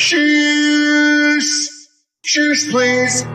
Shoosh! Shoosh, please.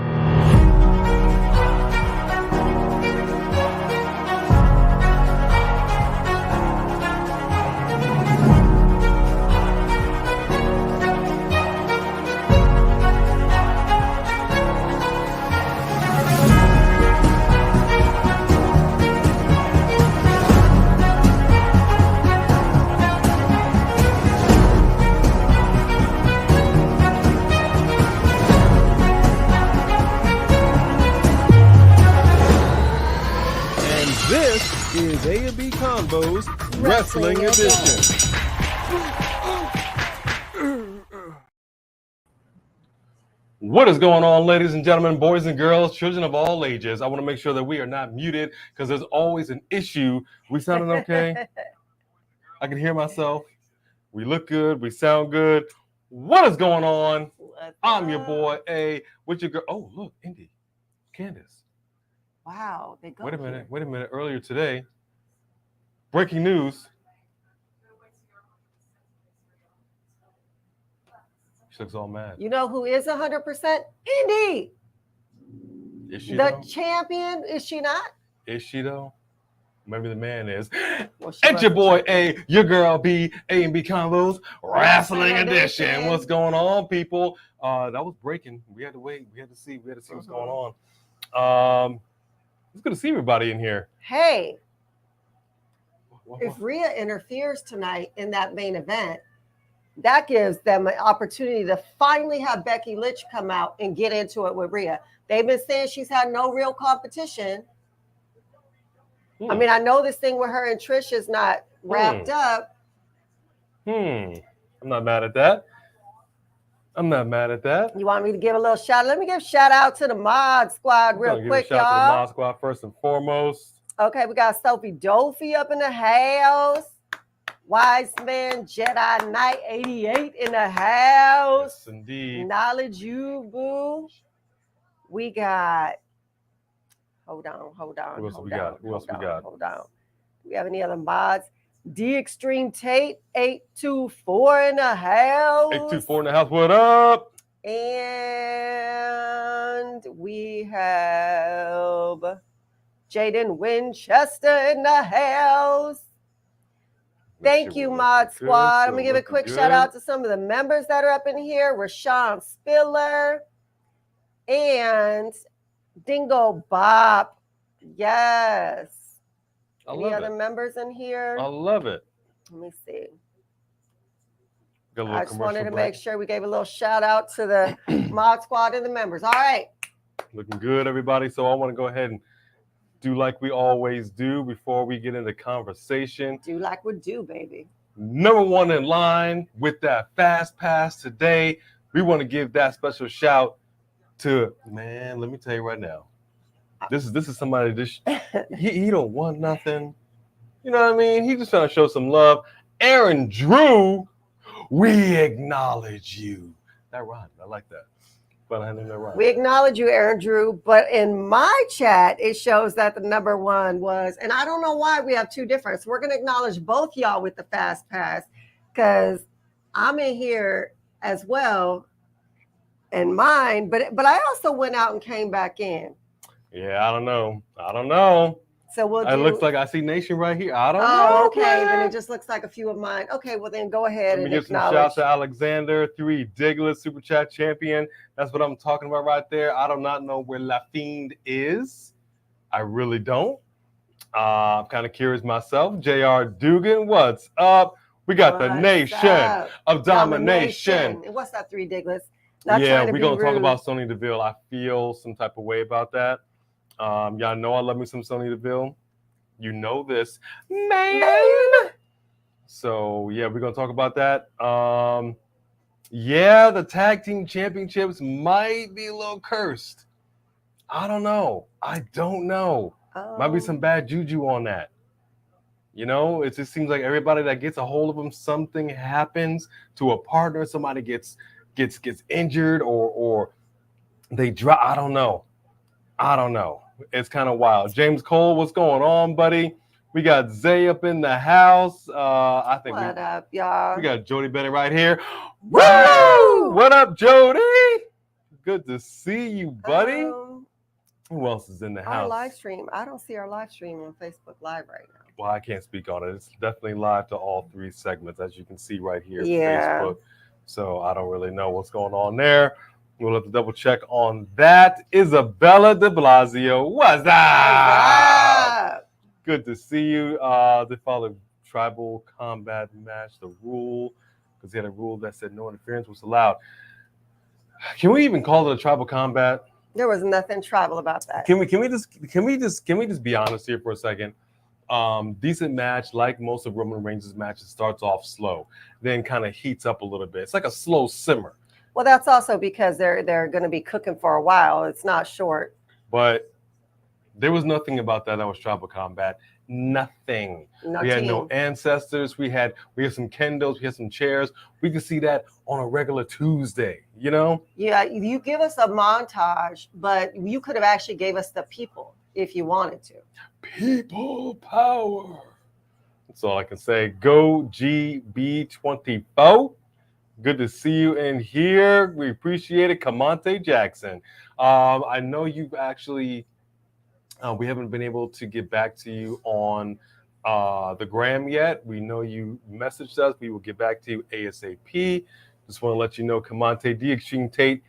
This is A&B Combos Wrestling Edition. What is going on, ladies and gentlemen, boys and girls, children of all ages? I want to make sure that we are not muted because there's always an issue. We sounding okay? I can hear myself. We look good. We sound good. What is going on? I'm your boy A with your girl. Oh, look, Indy, Candace. Wow, they go. Wait a minute. Earlier today, breaking news. She looks all mad. You know who is 100%? Indy. Is she the though? Champion? Is she not? Is she though? Maybe the man is. Well, it's your boy A, your girl B, A&B Combos Wrestling Edition. What's going on, people? That was breaking. We had to wait. We had to see what's going on. It's good to see everybody in here. Hey, if Rhea interferes tonight in that main event, that gives them an opportunity to finally have Becky Lynch come out and get into it with Rhea. They've been saying she's had no real competition. I mean, I know this thing with her and Trish is not wrapped up. I'm not mad at that. You want me to give a little shout? Let me give a shout out to the Mod Squad real quick, y'all. Shout out to the Mod Squad first and foremost. Okay, we got Sophie Dolphy up in the house. Wise Man Jedi Knight 88 in the house. Yes, indeed. Knowledge you, boo. We got. Hold on. Who else we got? Hold on. Do we have any other mods? D Extreme Tate 824 in the house. 824 in the house. What up? And we have Jaden Winchester in the house. Thank you, Mod Squad. I'm going to give a quick shout out to some of the members that are up in here. Rashawn Spiller and Dingo Bop. Yes. Any other members in here? I love it. Let me see. I just wanted to make sure we gave a little shout out to the Mod Squad and the members. All right. Looking good, everybody. So I want to go ahead and do like we always do before we get into conversation. Do like we do, baby. Number one in line with that fast pass today. We want to give that special shout to, man, let me tell you right now. This is somebody he don't want nothing. You know what I mean? He just trying to show some love. Aaron Drew, we acknowledge you. That rhymed. I like that. But I didn't know right. We acknowledge you, Aaron Drew. But in my chat, it shows that the number one was, and I don't know why we have two different. So we're gonna acknowledge both y'all with the fast pass because I'm in here as well and mine. But I also went out and came back in. Yeah, I don't know. So we'll do. It looks like I see Nation right here. I don't know. Oh, okay. Then it just looks like a few of mine. Okay, well then go ahead and give acknowledge. Some shout out to Alexander, 3 Diglett, Super Chat Champion. That's what I'm talking about right there. I do not know where La Fiend is. I really don't. I'm kind of curious myself. JR Dugan, what's up? We got the Nation of Domination. And what's that, 3 Digletts? Yeah, we're going to talk about Sonya Deville. I feel some type of way about that. Y'all know I love me some Sonya Deville. You know this, man. So, yeah, we're going to talk about that. Yeah, the Tag Team Championships might be a little cursed. I don't know. Might be some bad juju on that. You know, it just seems like everybody that gets a hold of them, something happens to a partner. Somebody gets injured or they drop. I don't know. It's kind of wild. James Cole, what's going on, buddy? We got Zay up in the house. I think What up, y'all? we got Jody Bennett right here. Woo! What up, Jody? Good to see you, buddy. Who else is in the house? Our live stream. I don't see our live stream on Facebook Live right now. Well, I can't speak on it. It's definitely live to all 3 segments, as you can see right here. Yeah. Facebook. So I don't really know what's going on there. We'll have to double check on that. Isabella de Blasio, what's up? Good to see you. They followed a tribal combat match, the rule, because they had a rule that said no interference was allowed. Can we even call it a tribal combat? There was nothing tribal about that. Can we just be honest here for a second? Decent match, like most of Roman Reigns' matches, starts off slow, then kind of heats up a little bit. It's like a slow simmer. Well, that's also because they're going to be cooking for a while. It's not short. But there was nothing about that was tribal combat. Nothing. We had no ancestors. We had some kendos. We had some chairs. We could see that on a regular Tuesday, you know? Yeah, you give us a montage, but you could have actually gave us the people if you wanted to. People power. That's all I can say. Go GB24. Good to see you in here. We appreciate it. Kamante Jackson. I know you've actually, we haven't been able to get back to you on the gram yet. We know you messaged us. We will get back to you ASAP. Just want to let you know, Kamante D Extreme Tate,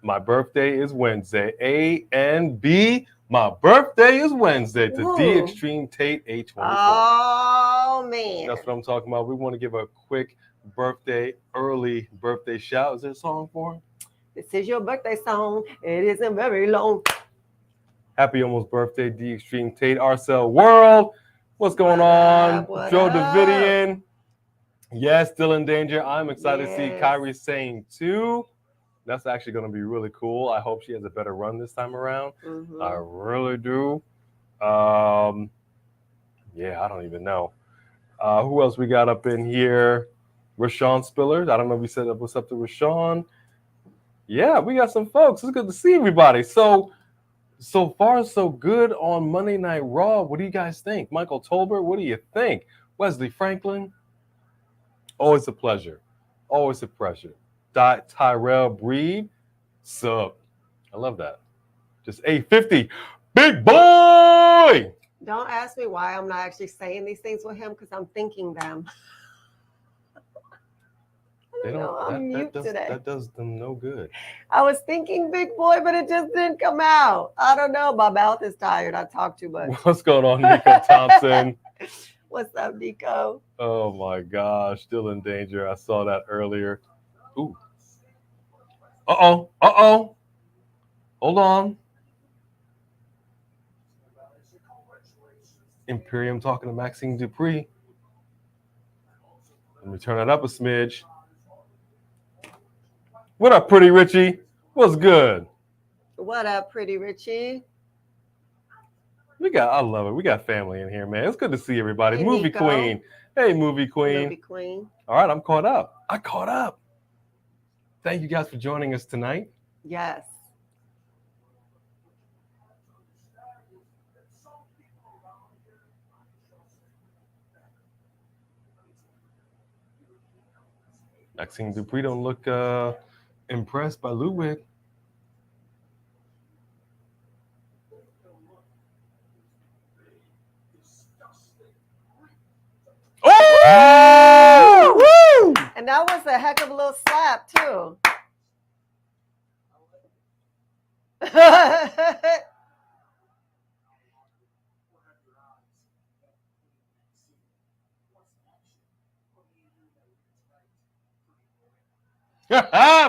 my birthday is Wednesday. A and B, my birthday is Wednesday. To D Extreme Tate A24. Oh, man. That's what I'm talking about. We want to give a quick early birthday shout. Is there a song for him? This is your birthday song. It isn't very long. Happy almost birthday, D Extreme Tate. Arcel World. What's going on? Joe Davidian. Yes, still in danger. I'm excited to see Kairi Sane too. That's actually going to be really cool. I hope she has a better run this time around. Mm-hmm. I really do. Yeah, I don't even know. Who else we got up in here? Rashawn Spillers. I don't know if we said what's up to Rashawn. Yeah, we got some folks. It's good to see everybody. So far, so good on Monday Night Raw. What do you guys think? Michael Tolbert, what do you think? Wesley Franklin? Always a pleasure. Always a pleasure. Tyrell Breed? Sup. I love that. Just 850. Big boy! Don't ask me why I'm not actually saying these things with him, because I'm thinking them. I'm mute today. That does them no good. I was thinking big boy, but it just didn't come out. I don't know. My mouth is tired. I talk too much. What's going on, Nico Thompson? What's up, Nico? Oh, my gosh. Still in danger. I saw that earlier. Ooh. Uh-oh. Hold on. Imperium talking to Maxxine Dupri. Let me turn it up a smidge. What up, Pretty Richie? What's good? What up, Pretty Richie? I love it. We got family in here, man. It's good to see everybody. Hey, Movie Nico. Queen. Hey, Movie Queen. Movie Queen. All right, I'm caught up. I caught up. Thank you guys for joining us tonight. Yes. Maxxine Dupri don't look impressed by Ludwig. Oh! Woo! And that was a heck of a little slap, too.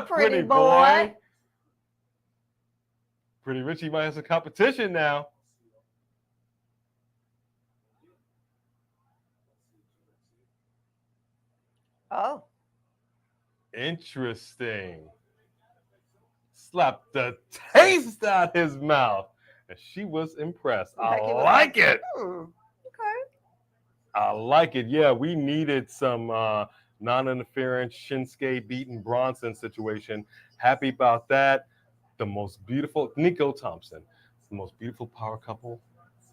Pretty boy. Pretty Richie might have some competition now. Oh. Interesting. Slapped the taste out his mouth. And she was impressed. I like it. Okay. I like it. Yeah, we needed some non-interference Shinsuke beating Bronson situation. Happy about that. The most beautiful, Nico Thompson, the most beautiful power couple,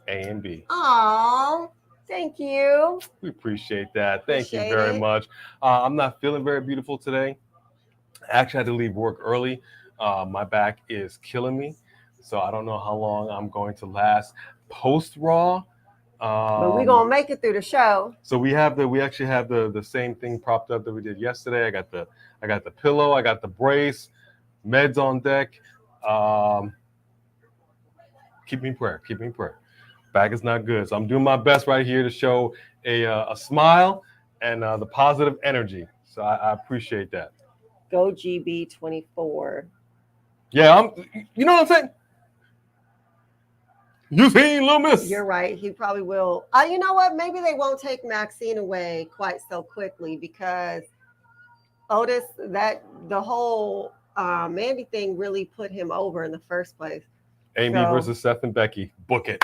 A and B. Aww. Thank you. We appreciate that. Thank you Appreciate very it. much. I'm not feeling very beautiful today. I actually had to leave work early. My back is killing me, so I don't know how long I'm going to last post Raw. But we're gonna make it through the show. So we actually have the same thing propped up that we did yesterday. I got the pillow, I got the brace, meds on deck. Keep me in prayer. Keep me in prayer. Back is not good, so I'm doing my best right here to show a smile and the positive energy. So I appreciate that. Go GB24. Yeah, you know what I'm saying? You seen Lil Miss? You're right. He probably will. You know what? Maybe they won't take Maxxine away quite so quickly because Otis, the whole Mandy thing really put him over in the first place. Amy versus Seth and Becky. Book it.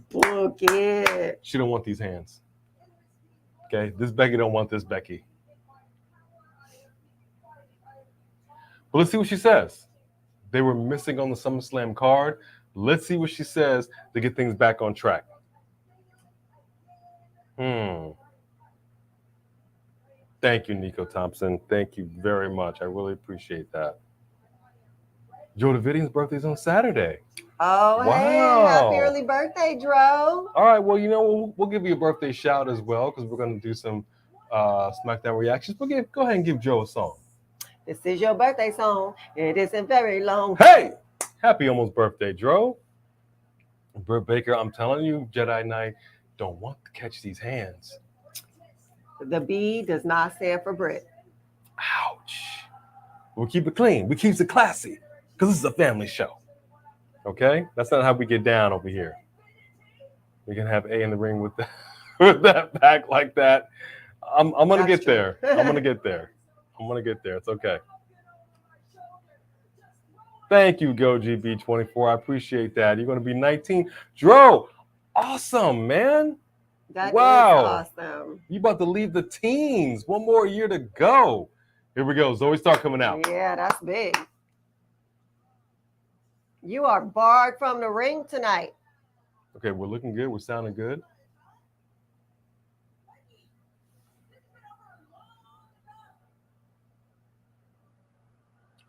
Book it. She don't want these hands. Okay, this Becky don't want this Becky. But let's see what she says. They were missing on the SummerSlam card. Let's see what she says to get things back on track. Thank you, Nico Thompson. Thank you very much. I really appreciate that. Joe Davidian's birthday's on Saturday. Oh, wow. Hey, happy early birthday, Dro. All right, well, you know, we'll give you a birthday shout as well because we're going to do some SmackDown reactions. But go ahead and give Joe a song. This is your birthday song. It isn't very long. Hey, happy almost birthday, Dro. Britt Baker, I'm telling you, Jedi Knight don't want to catch these hands. The B does not stand for Brit. Ouch. We'll keep it clean. We keep it classy because this is a family show. Okay? That's not how we get down over here. We can have A in the ring with that back like that. I'm going to get there. I'm going to get there. I'm going to get there. It's okay. Thank you, GoGB24. I appreciate that. You're going to be 19. Dro, awesome, man. That wow. is awesome. You about to leave the teens. One more year to go. Here we go. Zoe Stark coming out. Yeah, that's big. You are barred from the ring tonight. Okay, we're looking good. We're sounding good.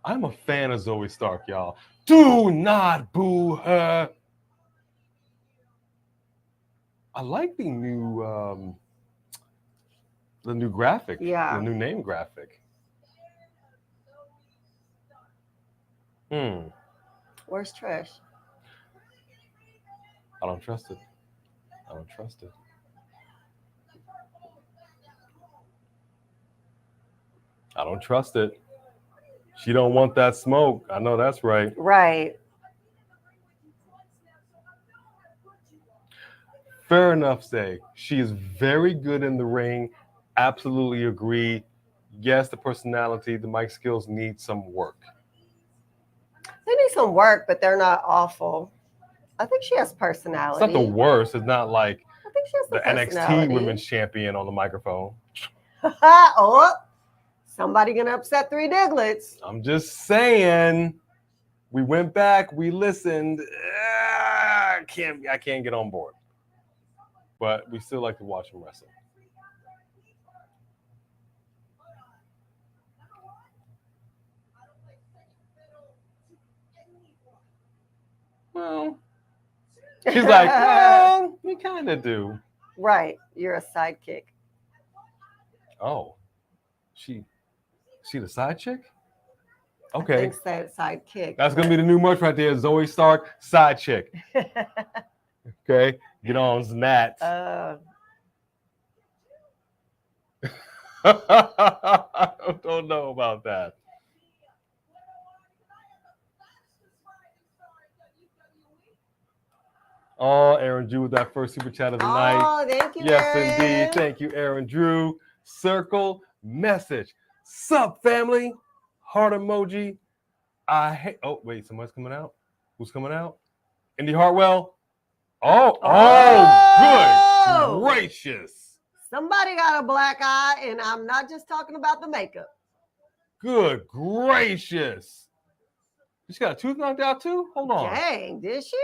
I'm a fan of Zoe Stark, y'all. Do not boo her. I like the new graphic. Yeah. The new name graphic. Where's Trish? I don't trust it. I don't trust it. I don't trust it. She don't want that smoke. I know that's right. Right. Fair enough, say. She is very good in the ring. Absolutely agree. Yes, the personality, the mic skills need some work. They need some work, but they're not awful. I think she has personality. It's not the worst. It's not like I think she has the NXT Women's Champion on the microphone. Oh, somebody gonna upset Three Diglets. I'm just saying. We went back. We listened. I can't get on board. But we still like to watch them wrestle. Well, she's like, well, we kind of do. Right. You're a sidekick. Oh, she the side chick? Okay. I think so, sidekick. That's going to be the new merch right there. Zoe Stark, side chick. Okay. Get on that. I don't know about that. Oh, Aaron Drew with that first super chat of the night. Oh, thank you, yes, Aaron. indeed. Thank you, Aaron Drew. Circle message. Sup, family? Heart emoji. Oh, wait, somebody's coming out. Who's coming out? Indy Hartwell. Oh, good gracious. Somebody got a black eye, and I'm not just talking about the makeup. Good gracious. She got a tooth knocked out too? Hold on. Dang, did she?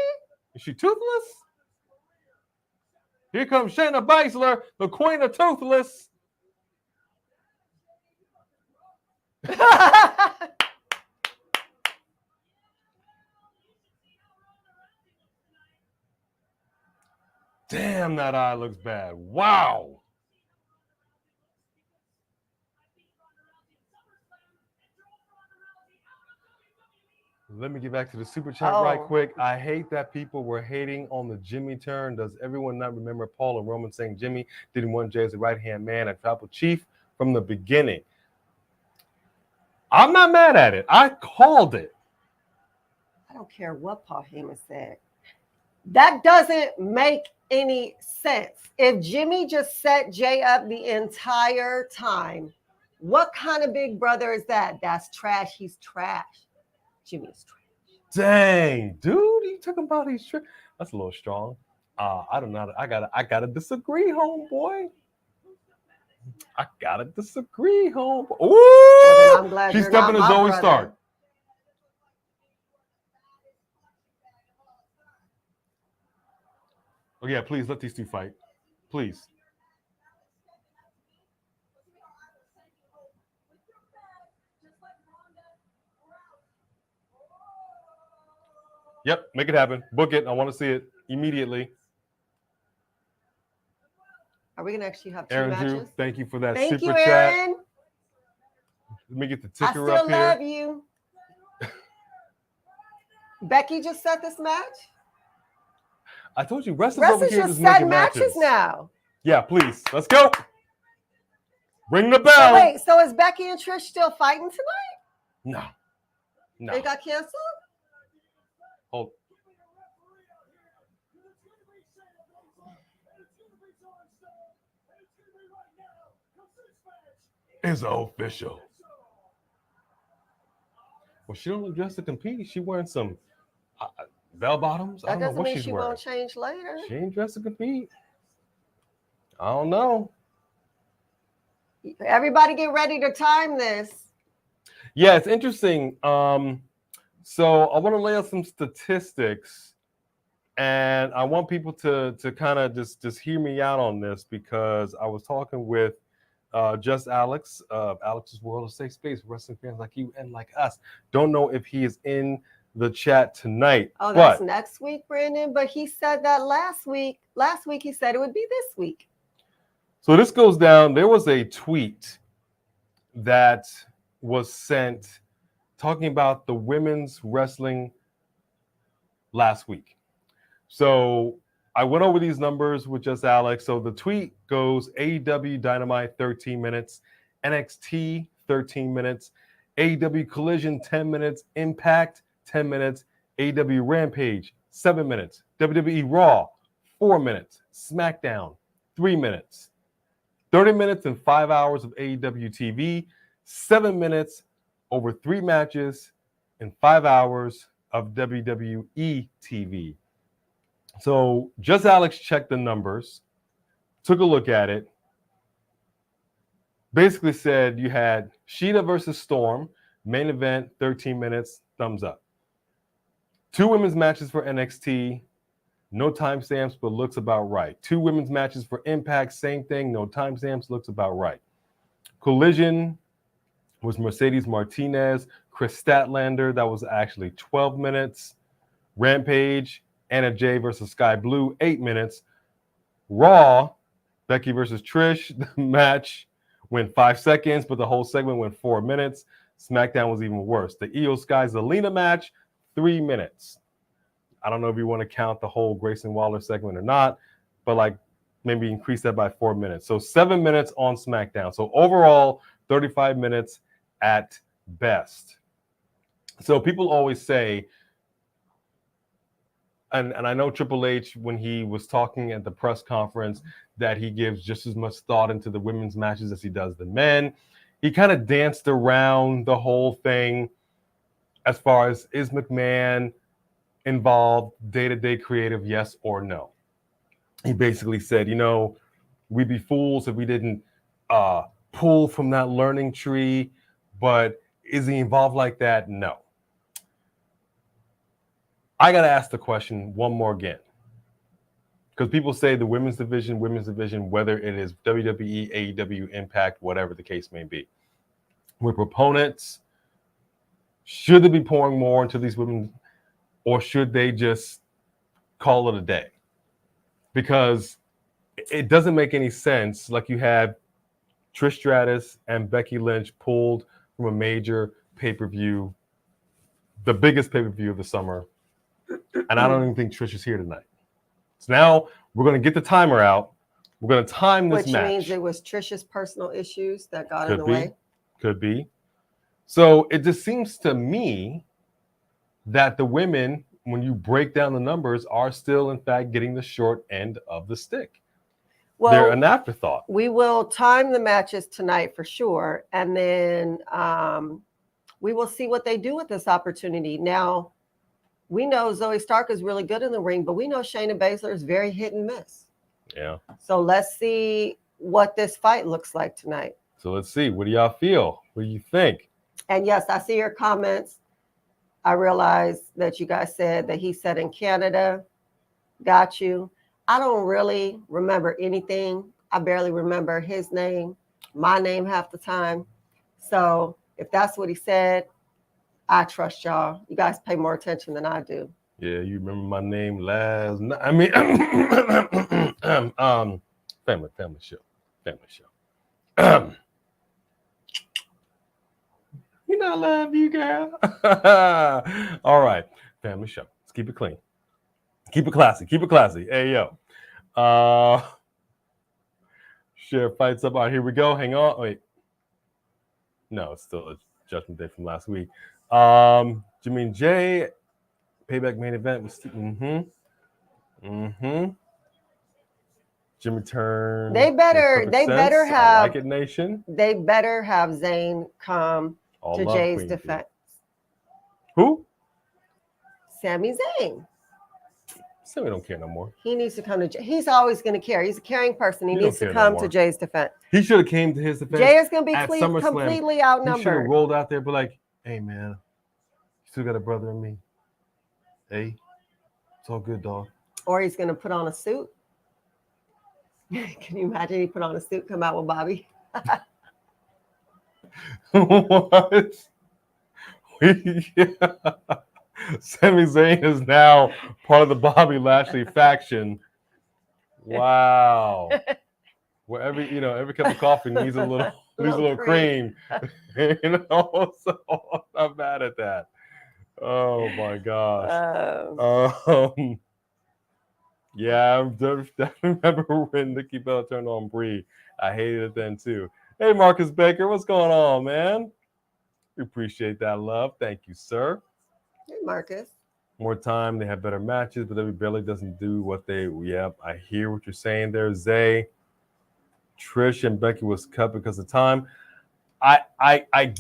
Is she toothless? Here comes Shayna Baszler, the queen of toothless. Damn, that eye looks bad. Wow. Let me get back to the super chat right quick. I hate that people were hating on the Jimmy turn. Does everyone not remember Paul and Roman saying Jimmy didn't want Jay as a right-hand man and tribal chief from the beginning? I'm not mad at it. I called it. I don't care what Paul Heyman said. That doesn't make any sense. If Jimmy just set Jay up the entire time, what kind of big brother is that? That's trash. He's trash. Jimmy is trash. Dang, dude, you talking about he's trash? That's a little strong. I don't know. I gotta disagree, homeboy. I gotta disagree, homeboy. Ooh, well, I'm glad she's stepping as Zoe Stark. Oh yeah, please let these two fight, please. Yep, make it happen. Book it. I want to see it immediately. Are we going to actually have two Aaron matches? Drew, thank you for that Thank super you, chat. Aaron. Let me get the ticker I up still here. love you. Becky just set this match? I told you, wrestlers over here just just set making matches now. Yeah, please. Let's go. Ring the bell. So wait, so is Becky and Trish still fighting tonight? No. They got canceled? Hold. It's official. Well, she don't look dressed to compete. She wearing some bell bottoms. I don't know what she's wearing. That doesn't mean she won't change later. She ain't dressed to compete. I don't know. Everybody get ready to time this. Yeah, it's interesting. So I want to lay out some statistics, and I want people to kind of just hear me out on this, because I was talking with Just Alex of Alex's World of Safe Space. Wrestling fans like you and like us. Don't know if he is in the chat tonight. Oh, that's next week, Brandon. But he said that last week. Last week he said it would be this week. So this goes down. There was a tweet that was sent talking about the women's wrestling last week. So I went over these numbers with Just Alex. So the tweet goes: AEW Dynamite 13 minutes, NXT 13 minutes, AEW Collision 10 minutes, Impact 10 minutes, AEW Rampage 7 minutes, WWE Raw 4 minutes, SmackDown 3 minutes, 30 minutes and 5 hours of AEW TV, 7 minutes over 3 matches, and 5 hours of WWE TV. So Just Alex checked the numbers, took a look at it, basically said you had Sheeta versus Storm, main event, 13 minutes, thumbs up. 2 women's matches for NXT, no timestamps, but looks about right. 2 women's matches for Impact, same thing, no timestamps, looks about right. Collision was Mercedes Martinez, Chris Statlander, that was actually 12 minutes. Rampage, Anna Jay versus Sky Blue, 8 minutes. Raw, Becky versus Trish, the match went 5 seconds, but the whole segment went 4 minutes. SmackDown was even worse. The Io Sky Zelina match, 3 minutes. I don't know if you want to count the whole Grayson Waller segment or not, but like maybe increase that by 4 minutes. So 7 minutes on SmackDown. So overall, 35 minutes at best. So people always say, and I know Triple H, when he was talking at the press conference, that he gives just as much thought into the women's matches as he does the men. He kind of danced around the whole thing as far as, is McMahon involved day-to-day creative, yes or no? He basically said, we'd be fools if we didn't pull from that learning tree, but is he involved like that? No. I got to ask the question one more again. Because people say the women's division, whether it is WWE, AEW, Impact, whatever the case may be. With proponents, should they be pouring more into these women, or should they just call it a day? Because it doesn't make any sense. Like you had Trish Stratus and Becky Lynch pulled from a major pay-per-view, the biggest pay-per-view of the summer. And I don't even think Trish is here tonight. So now we're going to get the timer out. We're going to time this match. Which means it was Trish's personal issues that got in the way. Could be. So it just seems to me that the women, when you break down the numbers, are still, in fact, getting the short end of the stick. Well, they're an afterthought. We will time the matches tonight for sure. And then we will see what they do with this opportunity. Now, we know Zoe Stark is really good in the ring, but we know Shayna Baszler is very hit and miss. Yeah. So let's see what this fight looks like tonight. So let's see. What do y'all feel? What do you think? And yes, I see your comments. I realize that you guys said that he said in Canada. Got you. I don't really remember anything. I barely remember his name, my name half the time. So if that's what he said, I trust y'all. You guys pay more attention than I do. Yeah, you remember my name last night. I mean, family show. You know I love you, girl. All right, family show. Let's keep it clean. Keep it classy. Hey, yo. Share fights up. All right, here we go. Hang on. Wait. No, it's still a Judgment Day from last week. Jimmy and Jay, Payback main event. Jimmy turn. They better have. I like it, Nation. They better have Zayn come to Jay's defense. Who? Sami Zayn. Sammy don't care no more. He needs to come to Jay. He's always going to care. He's a caring person. He needs to come to Jay's defense. He should have came to his defense. Jay is going to be completely outnumbered. He should have rolled out there, but like, hey man, you still got a brother in me. Hey, it's all good, dog. Or he's going to put on a suit. Can you imagine he put on a suit, come out with Bobby? What? Yeah. Sami Zayn is now part of the Bobby Lashley faction. Wow. Well, every cup of coffee needs a little cream. So I'm not mad at that. Oh my gosh. Yeah, I definitely remember when Nikki Bella turned on Brie. I hated it then too. Hey, Marcus Baker, what's going on, man? We appreciate that love. Thank you, sir. Hey, Marcus. More time. They have better matches, but WWE barely doesn't do what they. Yep, I hear what you're saying there, Zay. Trish and Becky was cut because of time. I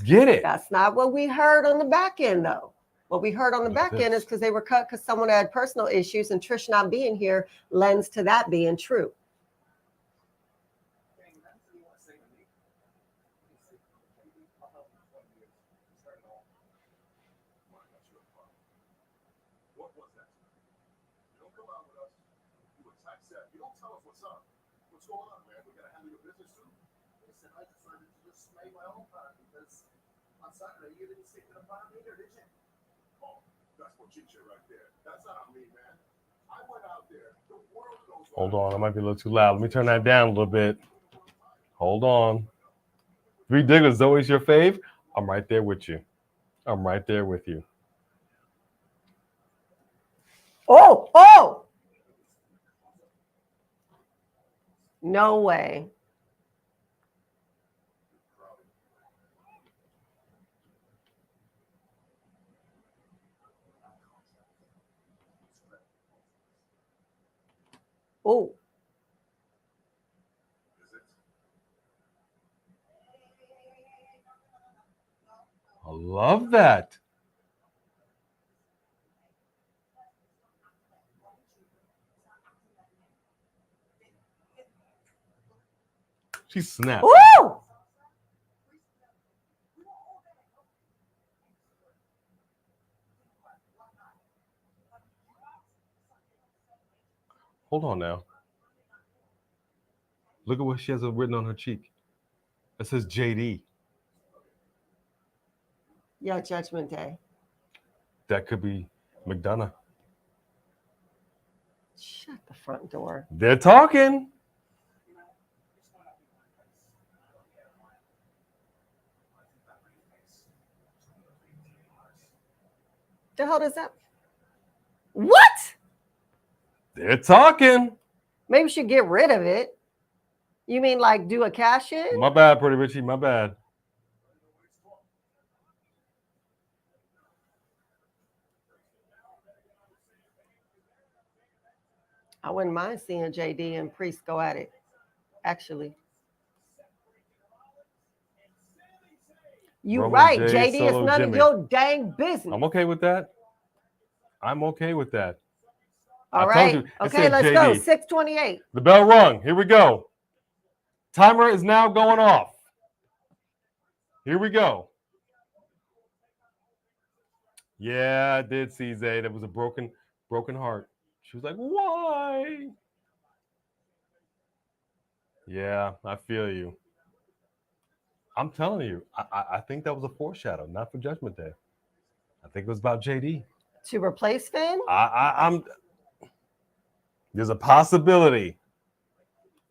get it. That's not what we heard on the back end, though. What we heard on the back end is because they were cut because someone had personal issues, and Trish not being here lends to that being true. Saturday, you didn't stick to the farm either, did you? Oh, that's what Chicha right there. That's not me, man. I went out there. The world knows. Hold on, I might be a little too loud. Let me turn that down a little bit. Hold on. Three Diggers, always your fave? I'm right there with you. I'm right there with you. Oh! No way. Oh. I love that. She snapped. Woo! Hold on now. Look at what she has written on her cheek. It says JD. Yeah, Judgment Day. That could be McDonough. Shut the front door. They're talking. The hell does that? What? They're talking. Maybe we should get rid of it. You mean like do a cash in? My bad, Pretty Richie. My bad. I wouldn't mind seeing JD and Priest go at it. Actually. You're right. J, JD is Solo, none Jimmy. of your dang business. I'm okay with that. I'm okay with that. All I right. told you, it Okay, said let's JD. go. 628. The bell rung. Here we go. Timer is now going off. Here we go. Yeah, I did see Zay. That was a broken heart. She was like, why? Yeah, I feel you. I'm telling you, I think that was a foreshadow, not for Judgment Day. I think it was about JD. To replace Finn? I'm. There's a possibility.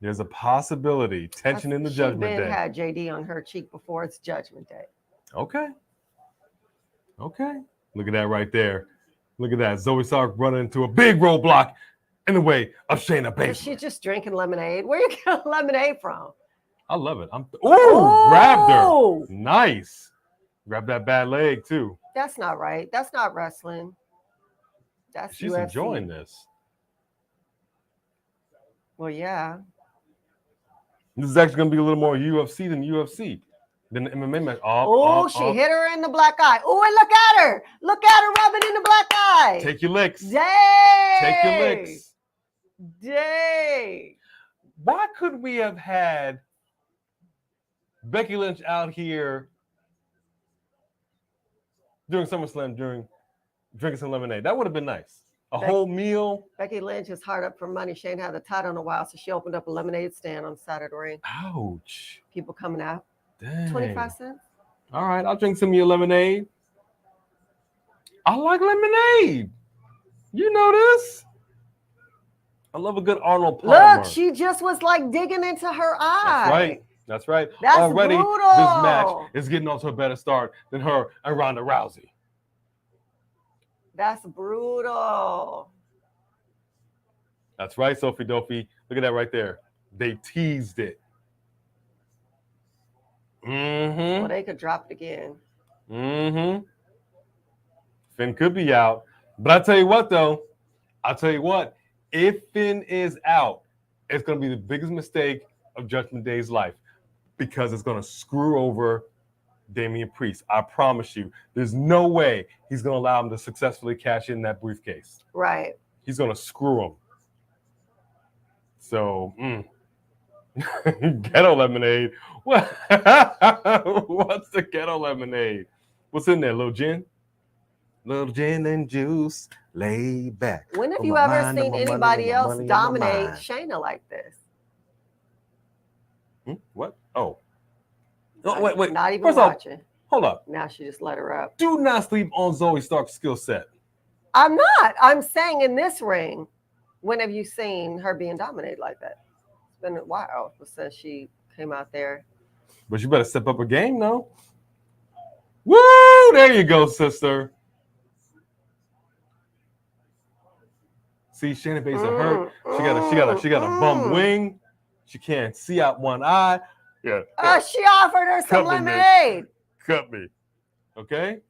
There's a possibility. Tension in the Judgment Day. She had JD on her cheek before it's Judgment Day. Okay. Okay. Look at that right there. Look at that. Zoe Stark running into a big roadblock in the way of Shayna Baszler. Is she just drinking lemonade? Where you get lemonade from? I love it. Grabbed her. Nice. Grab that bad leg too. That's not right. That's not wrestling. That's She's UFC. enjoying this. Well, yeah. This is actually going to be a little more UFC than UFC. Than the MMA match. She hit her in the black eye. Oh, and look at her. Look at her rubbing in the black eye. Take your licks. Dang. Take your licks. Dang. Why could we have had Becky Lynch out here during SummerSlam drinking some lemonade? That would have been nice. Whole meal. Becky Lynch is hard up for money. She ain't had the title in a while, so she opened up a lemonade stand on the side of the ring. Ouch. People coming out. Dang. 25 cents. All right, I'll drink some of your lemonade. I like lemonade. You know this. I love a good Arnold Palmer. Look, she just was like digging into her eye. That's right. That's right. That's already brutal. This match is getting off to a better start than her and Ronda Rousey. That's brutal. That's right, Sophie Dopey. Look at that right there. They teased it. Mm-hmm. Well, they could drop it again. Mm-hmm. Finn could be out. But I tell you what, though. I'll tell you what. If Finn is out, it's going to be the biggest mistake of Judgment Day's life because it's going to screw over Damian Priest. I promise you. There's no way he's going to allow him to successfully cash in that briefcase. Right. He's going to screw him. So, ghetto lemonade. What? What's the ghetto lemonade? What's in there? Little gin? Little gin and juice. Lay back. When have you ever seen anybody else dominate Shayna like this? What? Oh. Oh, wait. Not even First watching. off, hold up. Now she just let her up. Do not sleep on Zoe Stark's skill set. I'm not. I'm saying in this ring, when have you seen her being dominated like that? It's been a while since she came out there. But you better step up a game, though. Woo! There you go, sister. See, Shayna Baszler hurt. She got a bum wing. She can't see out one eye. Yeah. She offered her some lemonade. Cut me. Okay?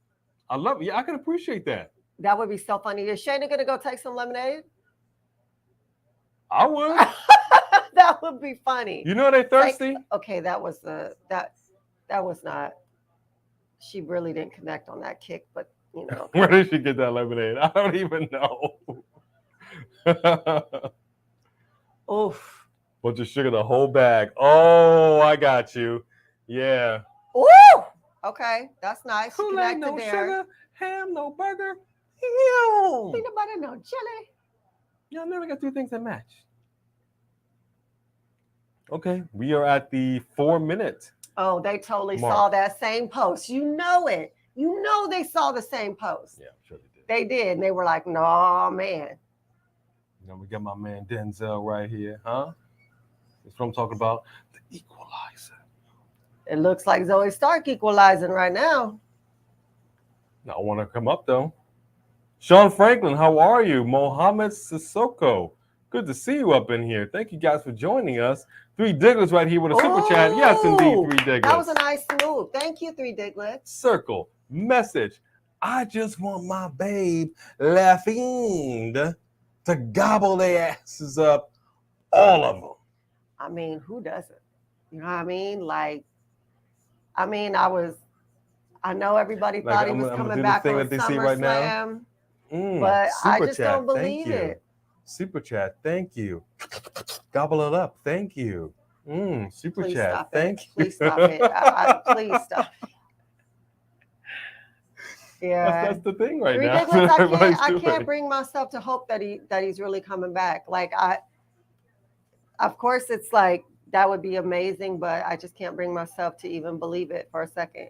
I love it. Yeah, I can appreciate that. That would be so funny. Is Shayna gonna go take some lemonade? I would. That would be funny. You know they thirsty? Okay, that was not. She really didn't connect on that kick, but you know. Where did she get that lemonade? I don't even know. Oof. Bunch of sugar, the whole bag. Oh, I got you. Yeah. Woo! Okay, that's nice. Kool-Aid, no there. sugar, ham, no burger. Ew. Peanut butter, no jelly. Y'all never got two things that match. Okay, we are at the 4-minute. Oh, they totally Mark. saw that same post. You know it. You know they saw the same post. Yeah, I'm sure they did. They did. And they were like, no, man. You know, we got my man Denzel right here, huh? That's what I'm talking about. The equalizer. It looks like Zoe Stark equalizing right now. I want to come up, though. Sean Franklin, how are you? Mohammed Sissoko. Good to see you up in here. Thank you guys for joining us. Three Diglets right here with a super chat. Yes, indeed, Three Diglets. That was a nice move. Thank you, Three Diglets. Circle. Message. I just want my babe, La Fiend, to gobble their asses up. All of them. I mean, who doesn't? You know what I mean? Like, I know everybody thought he was coming back on SummerSlam, but I just don't believe it. Super chat, thank you. Gobble it up, thank you. Super Please chat, stop thank you. Please stop it. Please stop. Yeah, that's the thing right now. Ridiculous. I can't bring myself to hope that he's really coming back. Like of course, it's like that would be amazing, but I just can't bring myself to even believe it for a second.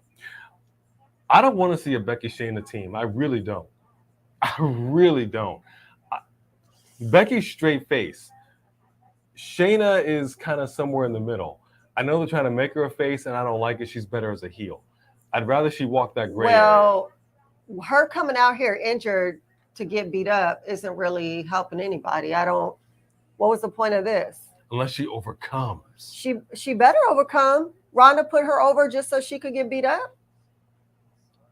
I don't want to see a Becky Shayna team. I really don't. Becky's straight face. Shayna is kind of somewhere in the middle. I know they're trying to make her a face, and I don't like it. She's better as a heel. I'd rather she walk that gray area. Her coming out here injured to get beat up isn't really helping anybody. What was the point of this? Unless she overcomes. She better overcome. Ronda put her over just so she could get beat up?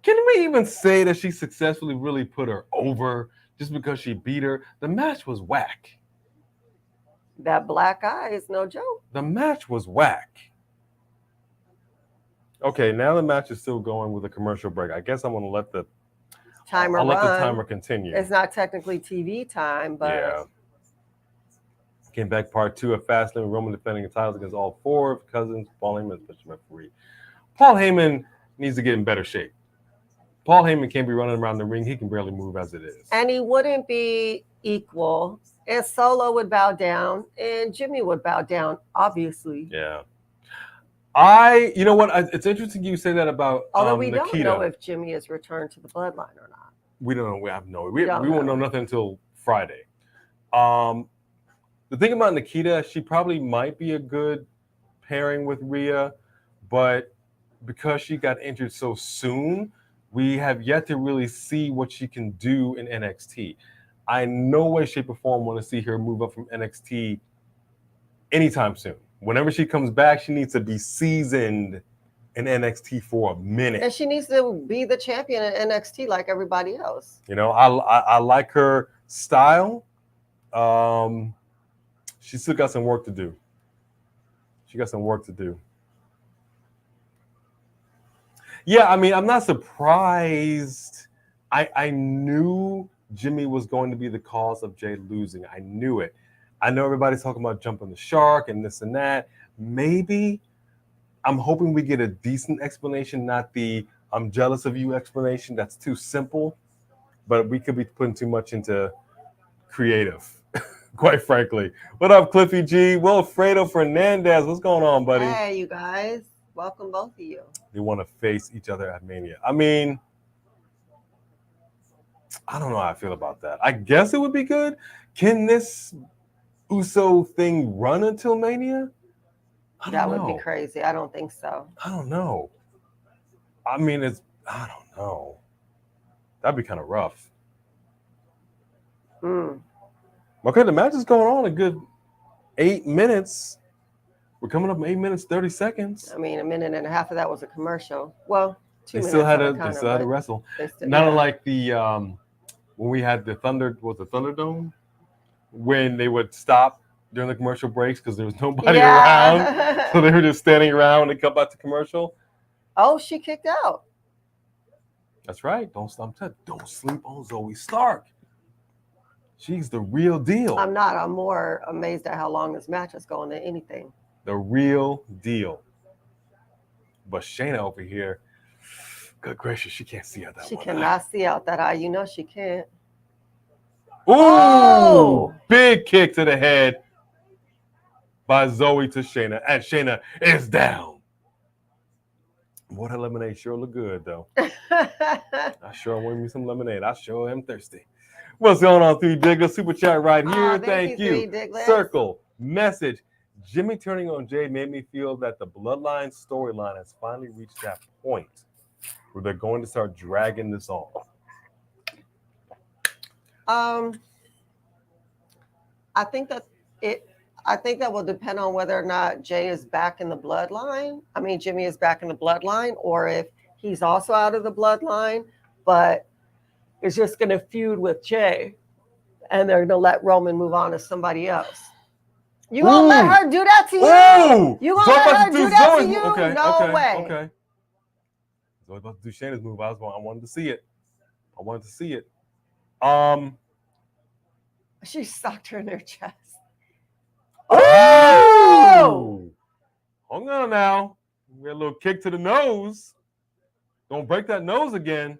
Can we even say that she successfully really put her over just because she beat her? The match was whack. That black eye is no joke. The match was whack. Okay, now the match is still going with a commercial break. I guess I'm going to let the timer I'll let the timer continue. It's not technically TV time, but yeah. Came back part 2 of Fastlane. Roman defending the titles against all 4 of Cousins. Paul Heyman, special referee. Paul Heyman needs to get in better shape. Paul Heyman can't be running around the ring. He can barely move as it is. And he wouldn't be equal. And Solo would bow down, and Jimmy would bow down, obviously. Yeah. You know what? It's interesting you say that about although we Nikita. don't know if Jimmy is returned to the bloodline or not. We don't know. We have no. We won't know nothing until Friday. The thing about Nikita, she probably might be a good pairing with Rhea, but because she got injured so soon, we have yet to really see what she can do in NXT. I in no way, shape, or form want to see her move up from NXT anytime soon. Whenever she comes back, she needs to be seasoned in NXT for a minute. And she needs to be the champion in NXT like everybody else. You know, I like her style. She still got some work to do. Yeah, I mean, I'm not surprised. I knew Jimmy was going to be the cause of Jay losing. I knew it. I know everybody's talking about jumping the shark and this and that. Maybe I'm hoping we get a decent explanation, not the I'm jealous of you explanation. That's too simple. But we could be putting too much into creative, quite frankly. What up, Cliffy G? Wilfredo Fernandez. What's going on, buddy? Hey, you guys. Welcome, both of you. They want to face each other at Mania. I mean, I don't know how I feel about that. I guess it would be good. Can this Uso thing run until Mania? That would be crazy. I don't think so. I don't know. I mean, I don't know. That'd be kind of rough. Okay, the match is going on a good 8 minutes. We're coming up in 8 minutes, 30 seconds. I mean, a minute and a half of that was a commercial. Well, 2 minutes. They still had to wrestle. Not unlike the when we had the Thunderdome, when they would stop during the commercial breaks because there was nobody around. So they were just standing around and come back to commercial. Oh, she kicked out. That's right. Don't sleep on Zoe Stark. She's the real deal. I'm not. I'm more amazed at how long this match is going than anything. The real deal. But Shayna over here, good gracious, she can't see out that She one cannot see out that eye. You know she can't. Oh! Big kick to the head by Zoe to Shayna. And Shayna is down. Boy, that lemonade sure look good, though. I sure want me some lemonade. I sure am thirsty. What's going on, Three Diggler? Super chat right here. Thank you. Circle, message. Jimmy turning on Jade made me feel that the Bloodline storyline has finally reached that point where they're going to start dragging this on. I think that will depend on whether or not Jay is back in the bloodline. I mean, Jimmy is back in the bloodline, or if he's also out of the bloodline, but is just going to feud with Jay, and they're going to let Roman move on to somebody else. You gonna let her do that to you? Ooh! You gonna let her do that to you? Okay, no way. Okay. Zoe about to do Shayna's move. I wanted to see it. She sucked her in her chest. Oh! Hold on now. We had a little kick to the nose. Don't break that nose again.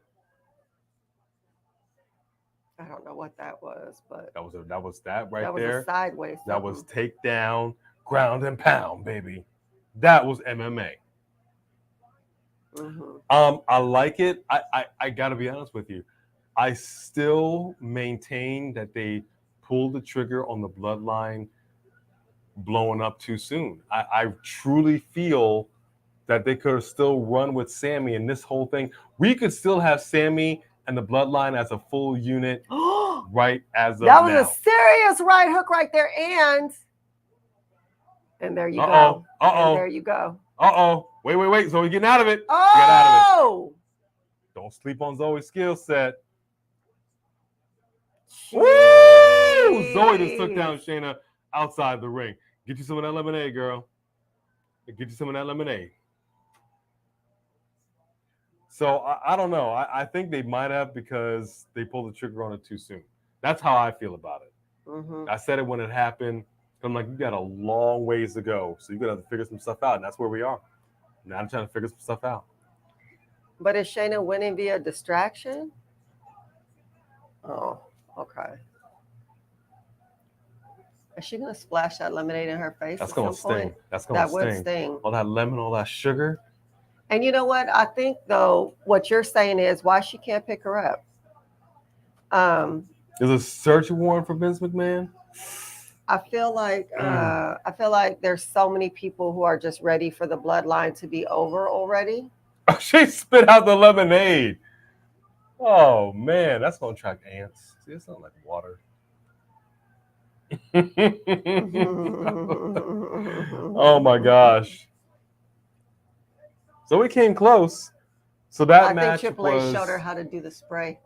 I don't know what that was, but that was that right that was there. A sideways. That was takedown, ground and pound, baby. That was MMA. Mm-hmm. I like it. I gotta be honest with you. I still maintain that they pulled the trigger on the bloodline blowing up too soon. I truly feel that they could have still run with Sammy and this whole thing. We could still have Sammy and the bloodline as a full unit right as of that was now. A serious right hook right there. And there you go. And there you go. Wait. Zoe getting out of it. Oh! Get out of it. Don't sleep on Zoe's skill set. Jeez. Woo! Zoe just took down Shayna outside the ring. Get you some of that lemonade, girl. Get you some of that lemonade. So I don't know. I think they might have because they pulled the trigger on it too soon. That's how I feel about it. Mm-hmm. I said it when it happened. I'm like, you got a long ways to go. So you're going to have to figure some stuff out. And that's where we are. Now I'm trying to figure some stuff out. But is Shayna winning via distraction? Oh, okay. Is she going to splash that lemonade in her face? That's going to sting. That's going to sting. That would sting. All that lemon, all that sugar. And you know what? I think, though, what you're saying is why she can't pick her up. Is a search warrant for Vince McMahon? I feel like there's so many people who are just ready for the bloodline to be over already. She spit out the lemonade. Oh man, that's gonna attract ants. See, it's not like water. Oh my gosh. So we came close. So that match think Triple H showed her how to do the spray.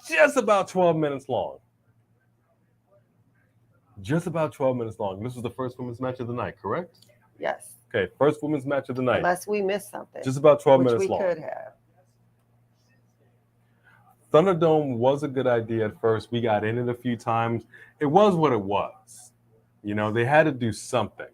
Just about 12 minutes long. Just about 12 minutes long. This was the first women's match of the night, correct? Yes. Okay, first women's match of the night. Unless we missed something. Just about 12 minutes long. Which we could have. Thunderdome was a good idea at first. We got in it a few times. It was what it was. You know, they had to do something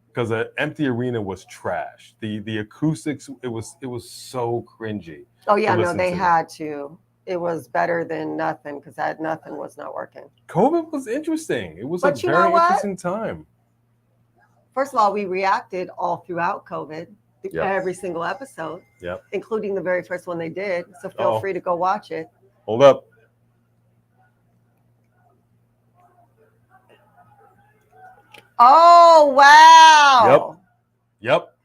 because an empty arena was trash. The acoustics, it was so cringy. Oh yeah, no, they had to. It was better than nothing because that nothing was not working. COVID was interesting. It was a very interesting time. First of all, we reacted all throughout COVID, every single episode, including the very first one they did. So feel free to go watch it. Hold up. Oh, wow. Yep.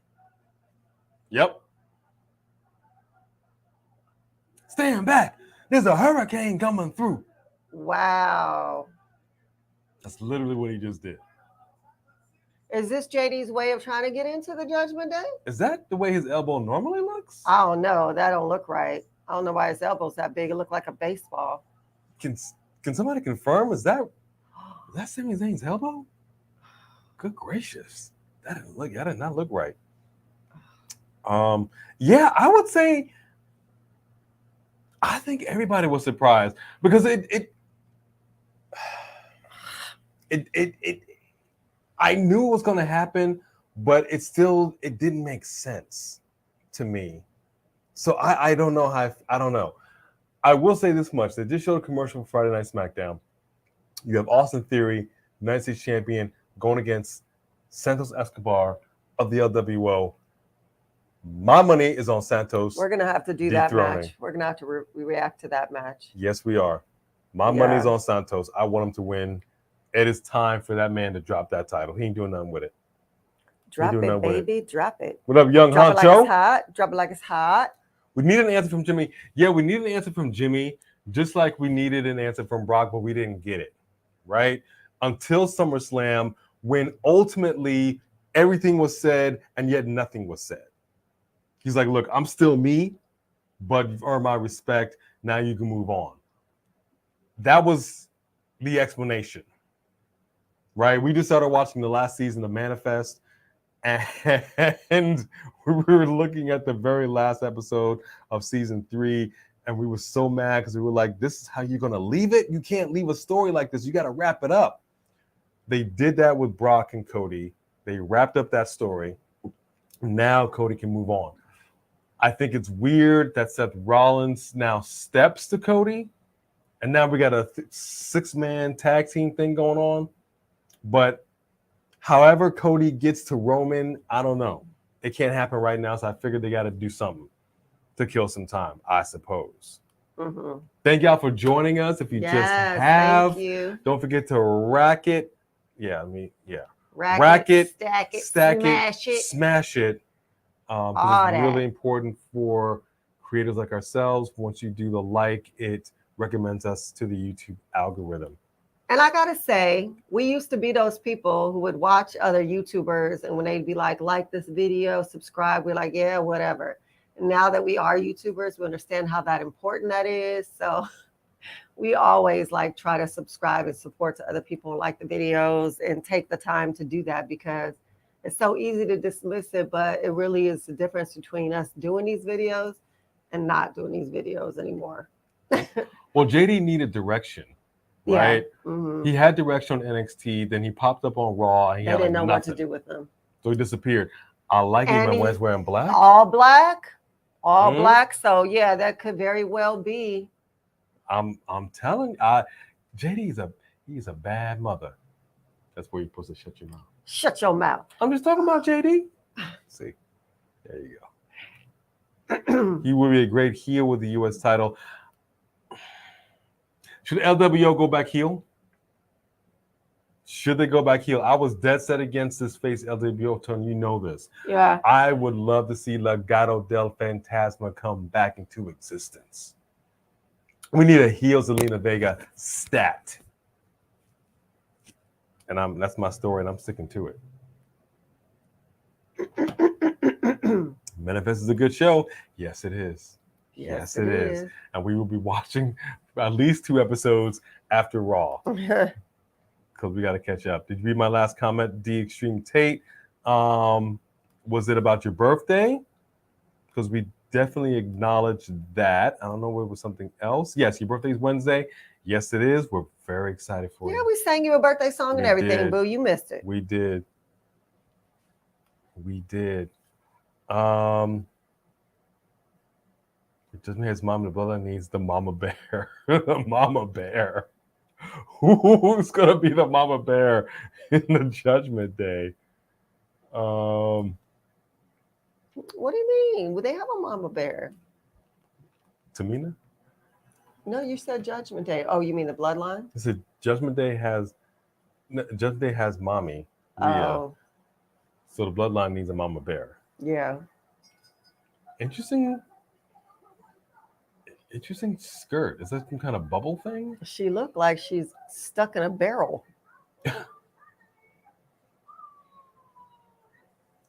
Stand back. There's a hurricane coming through. Wow. That's literally what he just did. Is this JD's way of trying to get into the Judgment Day? Is that the way his elbow normally looks? I don't know. That don't look right. I don't know why his elbow's that big. It looked like a baseball. Can somebody confirm? Is that Sami Zayn's elbow? Good gracious. That did not look right. Yeah, I would say I think everybody was surprised because it I knew it was going to happen, but it didn't make sense to me. So I don't know I don't know. I will say this much. They just showed a commercial for Friday Night SmackDown. You have Austin Theory, United States champion, going against Santos Escobar of the LWO. My money is on Santos. We're going to have to do that dethroning. match. We're going to have to react to that match. Yes, we are. My money is on Santos. I want him to win. It is time for that man to drop that title. He ain't doing nothing with it. Drop it, baby. Drop it. What up, young Drop honcho? it like it's hot. Drop it like it's hot. We need an answer from Jimmy. Yeah, we need an answer from Jimmy, just like we needed an answer from Brock, but we didn't get it, right? Until SummerSlam, when ultimately everything was said and yet nothing was said. He's like, look, I'm still me, but you've earned my respect. Now you can move on. That was the explanation, right? We just started watching the last season of Manifest, and we were looking at the very last episode of season 3, and we were so mad because we were like, this is how you're going to leave it? You can't leave a story like this. You got to wrap it up. They did that with Brock and Cody. They wrapped up that story. Now Cody can move on. I think it's weird that Seth Rollins now steps to Cody, and now we got a 6-man tag team thing going on. But however Cody gets to Roman, I don't know. It can't happen right now, so I figured they got to do something to kill some time, I suppose. Mm-hmm. Thank y'all for joining us. If you just have, thank you. Don't forget to rack it. Yeah, Rack it, stack it, smash it. It's really important for creators like ourselves. Once you do the like, it recommends us to the YouTube algorithm. And I gotta say, we used to be those people who would watch other YouTubers, and when they'd be like this video, subscribe, we're like, yeah, whatever. And now that we are YouTubers, we understand how that important that is. So we always try to subscribe and support to other people and like the videos and take the time to do that, because it's so easy to dismiss it, but it really is the difference between us doing these videos and not doing these videos anymore. Well, JD needed direction, right? Yeah. Mm-hmm. He had direction on NXT, then he popped up on Raw. And they didn't know what to do with him. So he disappeared. I like it when he's wearing black. All black. All black. So, yeah, that could very well be. I'm telling you, JD he's a bad mother. That's where you're supposed to shut your mouth. Shut your mouth. I'm just talking about JD. See, there you go. He will be a great heel with the U.S. title. Should LWO go back heel? Should they go back heel? I was dead set against this face LWO turn. You know this. Yeah. I would love to see Legado del Fantasma come back into existence. We need a heel Zelina Vega stat. And that's my story, and I'm sticking to it. Manifest is a good show. Yes, it is. Yes, it is. And we will be watching at least 2 episodes after Raw, because we got to catch up. Did you read my last comment, D Extreme Tate? Was it about your birthday? Because we definitely acknowledged that. I don't know if it was something else. Yes, your birthday is Wednesday. Yes, it is. We're very excited for you. Yeah, we sang you a birthday song and everything, boo. You missed it. We did. It doesn't his mom the brother needs the mama bear. The mama bear. Who's gonna be the mama bear in the Judgment Day? What do you mean? Would they have a mama bear? Tamina? No, you said Judgment Day. Oh, you mean the bloodline? I said Judgment Day has mommy. Oh. So the bloodline needs a mama bear. Yeah. Interesting skirt. Is that some kind of bubble thing? She looked like she's stuck in a barrel.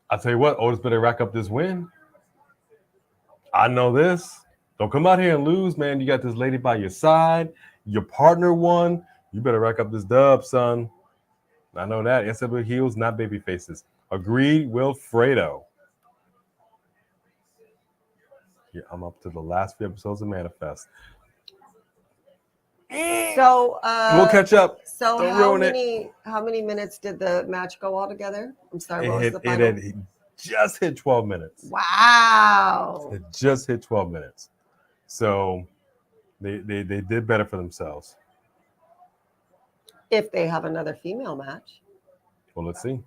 I'll tell you what, Otis better rack up this win. I know this. Don't come out here and lose, man. You got this lady by your side. Your partner won. You better rack up this dub, son. I know that. SW heels, not baby faces. Agreed, Wilfredo. Yeah, I'm up to the last few episodes of Manifest. So we'll catch up. So how many minutes did the match go all together? I'm sorry, it just hit 12 minutes. Wow. It just hit 12 minutes. So they did better for themselves. if they have another female match. Well, let's see.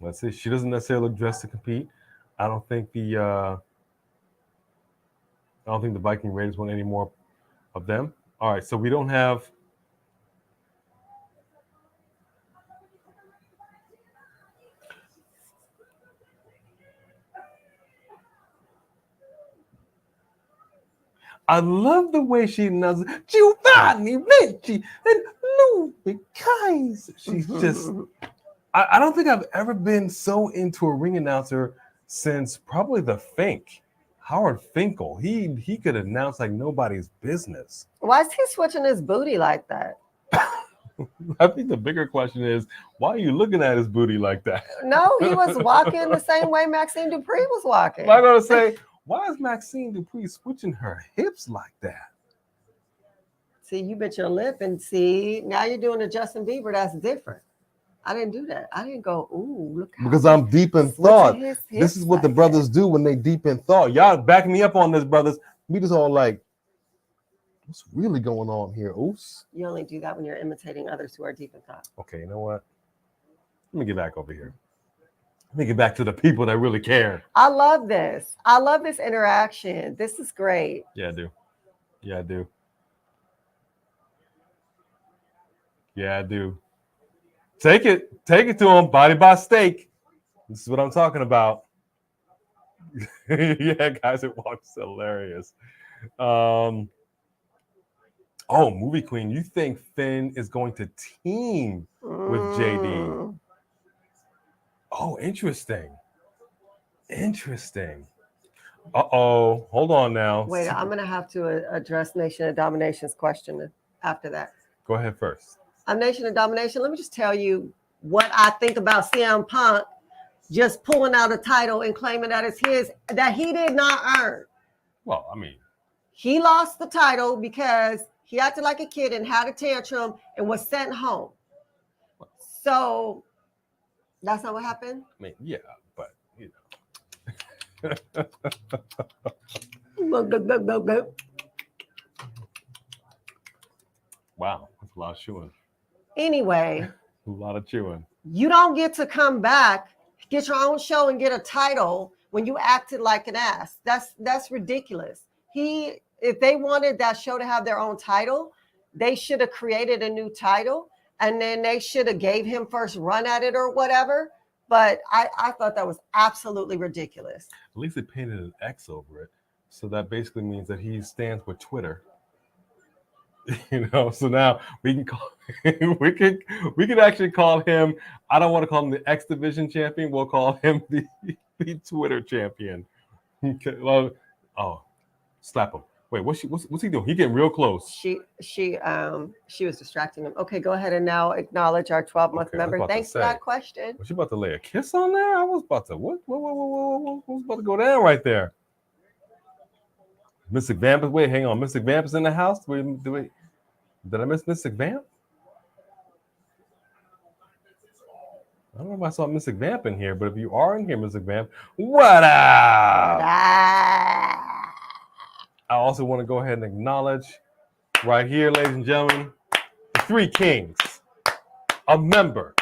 Let's see. She doesn't necessarily look dressed to compete. I don't think the Viking Raiders want any more of them. All right, so we don't have. I love the way she knows Giovanni Ricci and Ludwig Kaiser. She's just. I don't think I've ever been so into a ring announcer since probably the Fink, Howard Finkel. He could announce like nobody's business. Why is he switching his booty like that? I think the bigger question is, why are you looking at his booty like that? No, he was walking the same way Maxxine Dupri was walking. I'm going to say, why is Maxxine Dupri switching her hips like that? See, you bit your lip and see, now you're doing a Justin Bieber. That's different. I didn't do that. I didn't go, ooh, look. Because I'm deep in thought. This is what the brothers do when they deep in thought. Y'all backing me up on this, brothers. We just all like, what's really going on here? Oops. You only do that when you're imitating others who are deep in thought. Okay, you know what? Let me get back over here. Let me get back to the people that really care. I love this. I love this interaction. This is great. Yeah, I do. Yeah, I do. Yeah, I do. Take it to him, body by steak. This is what I'm talking about. Yeah, guys, it walks hilarious. Movie Queen, you think Finn is going to team with JD? Oh, interesting. Hold on now. Wait, I'm going to have to address Nation of Domination's question after that. Go ahead first. I'm Nation of Domination. Let me just tell you what I think about CM Punk just pulling out a title and claiming that it's his, that he did not earn. Well, I mean, he lost the title because he acted like a kid and had a tantrum and was sent home. So that's not what happened? I mean, yeah, but you know. Wow, that's a lot of chewing. Anyway, a lot of chewing. You don't get to come back, get your own show, and get a title when you acted like an ass. That's ridiculous. If they wanted that show to have their own title, they should have created a new title, and then they should have gave him first run at it or whatever. But I thought that was absolutely ridiculous. At least they painted an X over it, so that basically means that he stands with Twitter. You know, so now we can call we can actually call him. I don't want to call him the X Division champion. We'll call him the Twitter champion. Okay, well, slap him. Wait, what's he doing? He getting real close. She was distracting him. Okay, go ahead and now acknowledge our 12-month member. Thanks for that question. Was she about to lay a kiss on there? I was about to what was about to go down right there. Mystic Vamp. Wait, hang on. Mystic Vamp is in the house. Did I miss Mystic Vamp? I don't know if I saw Mystic Vamp in here, but if you are in here, Mystic Vamp, what up? I also want to go ahead and acknowledge right here, ladies and gentlemen, the Three Kings, a member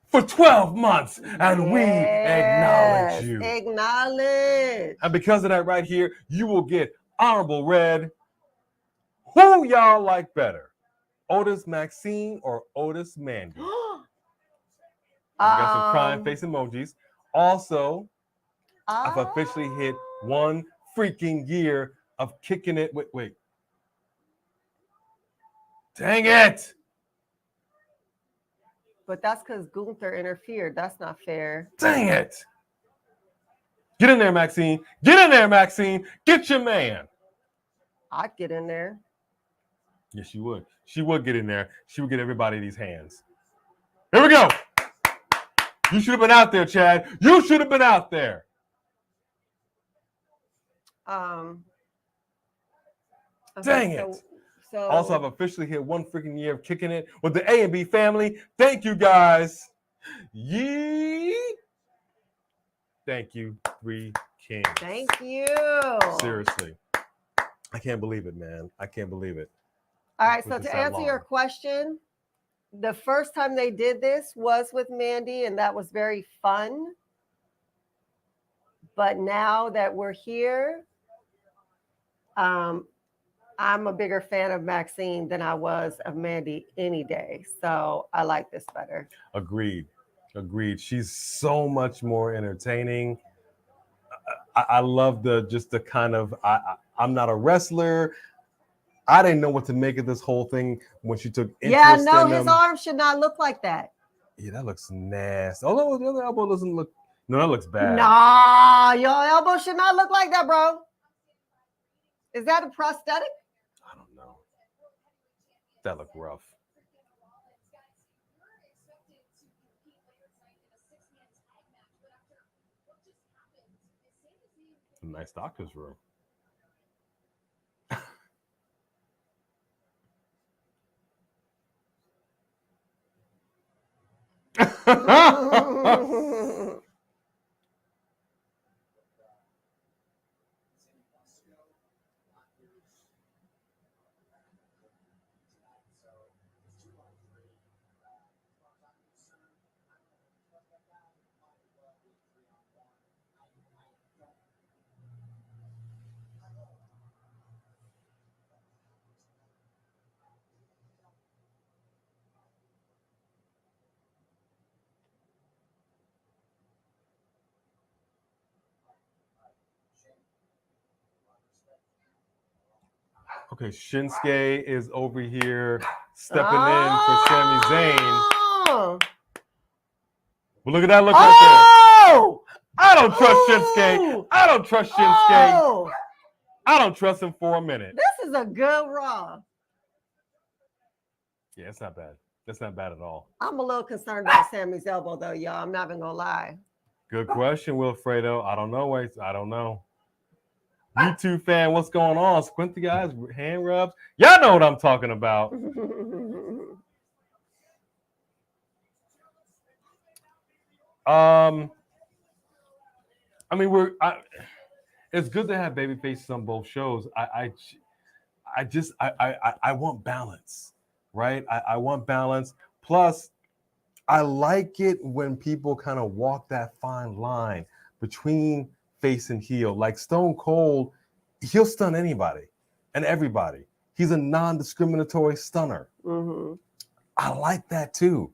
for 12 months, and we acknowledge you. Acknowledge. And because of that right here, you will get honorable red. Who y'all like better, Otis Maxxine or Otis Mandy? You got some crying face emojis. Also, I've officially hit 1 freaking year of kicking it. Wait. Dang it. But that's because Gunther interfered. That's not fair. Dang it. Get in there, Maxxine. Get in there, Maxxine. Get your man. I'd get in there. Yes, she would. She would get in there. She would get everybody these hands. Here we go. You should have been out there, Chad. You should have been out there. Dang it. So also, I've officially hit 1 freaking year of kicking it with the A&B family. Thank you, guys. Yeet. Thank you, Three Kings. Thank you. Seriously. I can't believe it, man. I can't believe it. All right, so to answer your question, the first time they did this was with Mandy, and that was very fun. But now that we're here, I'm a bigger fan of Maxxine than I was of Mandy any day. So I like this better. Agreed. She's so much more entertaining. I love the kind of I'm not a wrestler. I didn't know what to make of this whole thing when she took interest in his arm should not look like that. Yeah, that looks nasty. Although the other elbow doesn't look. No, that looks bad. Nah, your elbow should not look like that, bro. Is that a prosthetic? I don't know. That looked rough. Nice doctor's room. Okay, Shinsuke is over here stepping in for Sami Zayn. Well, look at that look right there. I don't trust Shinsuke. I don't trust Shinsuke. I don't trust him for a minute. This is a good Raw. Yeah, it's not bad. That's not bad at all. I'm a little concerned about Sammy's elbow, though, y'all. I'm not even going to lie. Good question, Wilfredo. I don't know. I don't know. YouTube fan, what's going on? Squinty guys, hand rubs. Y'all know what I'm talking about. I mean, it's good to have baby faces on both shows. I want balance, right? I want balance. Plus, I like it when people kind of walk that fine line between face and heel. Like Stone Cold, he'll stun anybody and everybody. He's a non-discriminatory stunner. Mm-hmm. I like that too.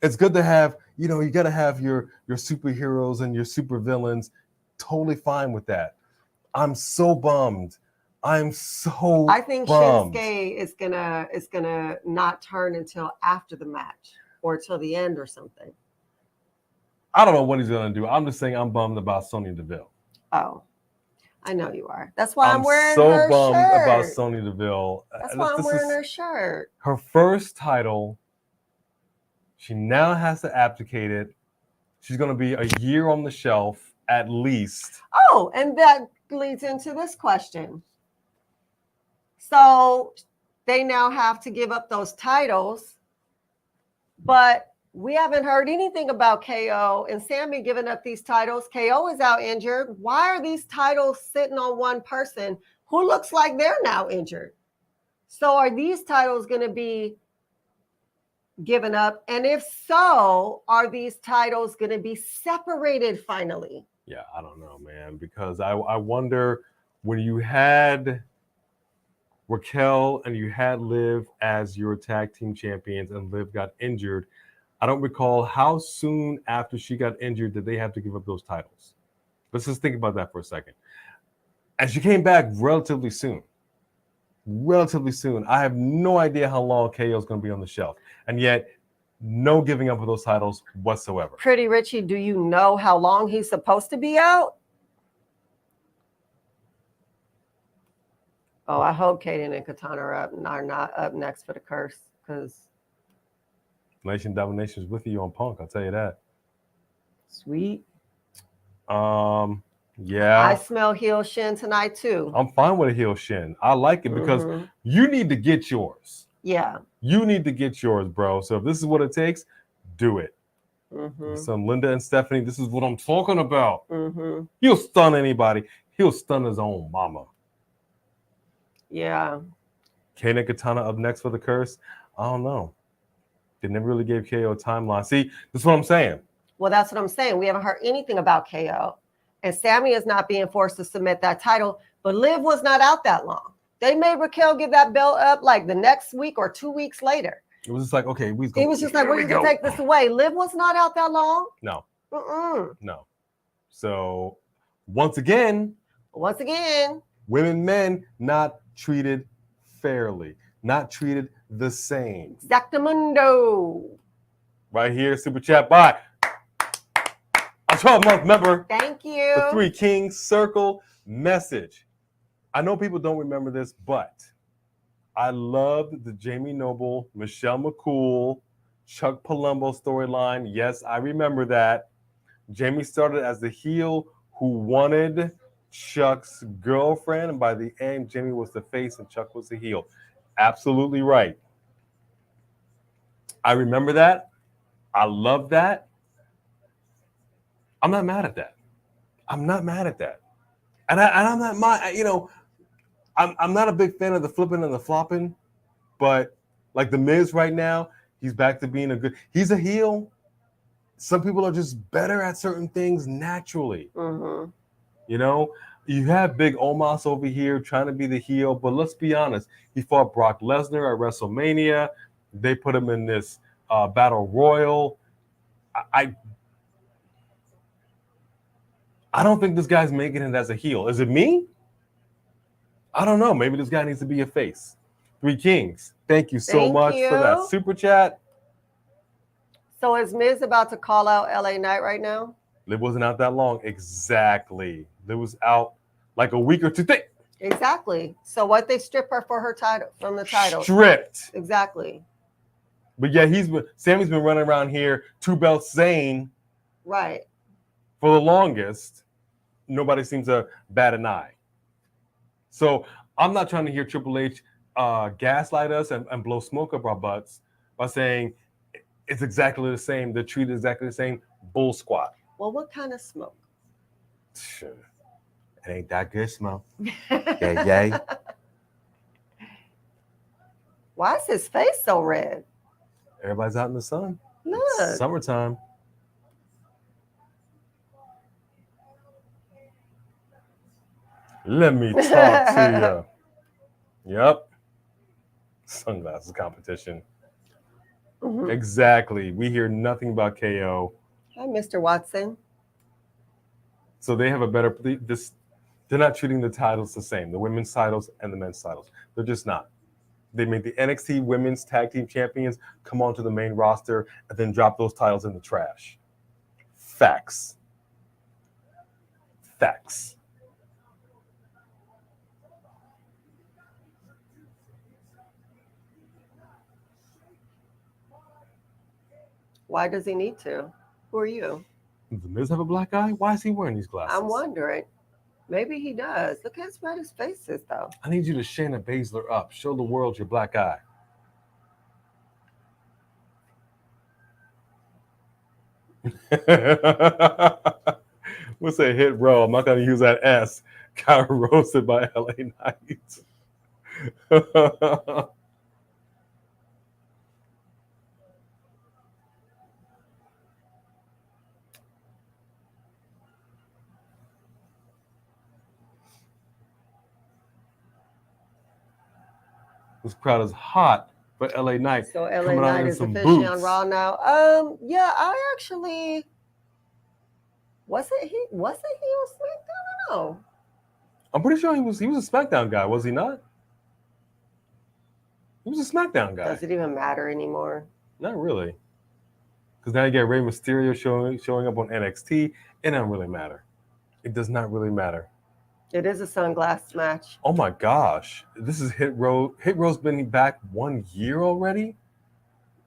It's good to have, you got to have your superheroes and your supervillains. Totally fine with that. I'm so bummed. I think bummed. Shinsuke is gonna not turn until after the match or till the end or something. I don't know what he's gonna do. I'm just saying I'm bummed about Sonya Deville. Oh, I know you are. That's why I'm wearing so her bummed shirt. About Sonya Deville. That's why I'm wearing her shirt. Her first title. She now has to abdicate it. She's going to be a year on the shelf at least. Oh, and that leads into this question. So they now have to give up those titles, but we haven't heard anything about KO and Sami giving up these titles. KO is out injured. Why are these titles sitting on one person who looks like they're now injured? So are these titles going to be given up? And if so, are these titles going to be separated finally? Yeah, I don't know, man, because I wonder when you had Raquel and you had Liv as your tag team champions and Liv got injured. I don't recall how soon after she got injured did they have to give up those titles. Let's just think about that for a second. And she came back relatively soon. I have no idea how long KO is going to be on the shelf. And yet, no giving up of those titles whatsoever. Pretty Richie, do you know how long he's supposed to be out? Oh, I hope Kaden and Katana are not up next for the curse, because Nation Domination is with you on Punk, I'll tell you that. Sweet. Yeah. I smell heel shin tonight too. I'm fine with a heel shin. I like it because you need to get yours. Yeah. You need to get yours, bro. So if this is what it takes, do it. Some Linda and Stephanie, this is what I'm talking about. He'll stun anybody. He'll stun his own mama. Yeah. Kaden Katana up next for the curse. I don't know. They never really gave KO a timeline. See, this is what I'm saying. Well, that's what I'm saying. We haven't heard anything about KO. And Sammy is not being forced to submit that title, but Liv was not out that long. They made Raquel give that belt up like the next week or 2 weeks later. It was just like, okay, It was just like, we're going to take this away. Liv was not out that long. No. Mm-mm. No. So, once again, women, men not treated fairly, not treated the same. Exactamundo. Right here, Super Chat by a 12-month member. Thank you. The Three Kings Circle message. I know people don't remember this, but I loved the Jamie Noble, Michelle McCool, Chuck Palumbo storyline. Yes, I remember that. Jamie started as the heel who wanted Chuck's girlfriend, and by the end, Jamie was the face and Chuck was the heel. Absolutely right. I remember that. I love that. I'm not mad at that. I'm And I'm not mad. You know, I'm not a big fan of the flipping and the flopping, but like the Miz right now, he's back to being he's a heel. Some people are just better at certain things naturally. Mm-hmm. You know, you have Big Omos over here trying to be the heel, but let's be honest. He fought Brock Lesnar at WrestleMania. They put him in this battle royal. I don't think this guy's making it as a heel. Is it me? I don't know. Maybe this guy needs to be a face. Three Kings, thank you so much for that super chat. So is Miz about to call out LA Knight right now? Liv wasn't out that long. Exactly. Liv was out like a week or two. Exactly. So what, they strip her for her title, from the title? Stripped. Exactly. But yeah, Sammy's been running around here, 2 belts Zane. Right. For the longest. Nobody seems to bat an eye. So I'm not trying to hear Triple H gaslight us and blow smoke up our butts by saying it's exactly the same. They're treated exactly the same. Bull squat. Well, what kind of smoke? Sure. It ain't that good smoke. Yay. Why is his face so red? Everybody's out in the sun. Look. It's summertime. Let me talk to you. Yep. Sunglasses competition. Mm-hmm. Exactly. We hear nothing about KO. Hi, Mr. Watson. So they have a better they're not treating the titles the same, the women's titles and the men's titles. They're just not. They made the NXT Women's Tag Team Champions come onto the main roster and then drop those titles in the trash. Facts. Why does he need to? Who are you? Does the Miz have a black eye? Why is he wearing these glasses? I'm wondering. Maybe he does. Look how red his face is, though. I need you to Shayna Baszler up. Show the world your black eye. What's a hit row? I'm not going to use that S. Got roasted by LA Knight. This crowd is hot for LA Knight. So LA Knight is officially on Raw now. Yeah, I actually wasn't he on SmackDown? I don't know. I'm pretty sure he was a SmackDown guy, was he not? He was a SmackDown guy. Does it even matter anymore? Not really. Because now you get Rey Mysterio showing up on NXT. It doesn't really matter. It does not really matter. It is a sunglass match. Oh my gosh. This is Hit Row. Hit Row's been back 1 year already?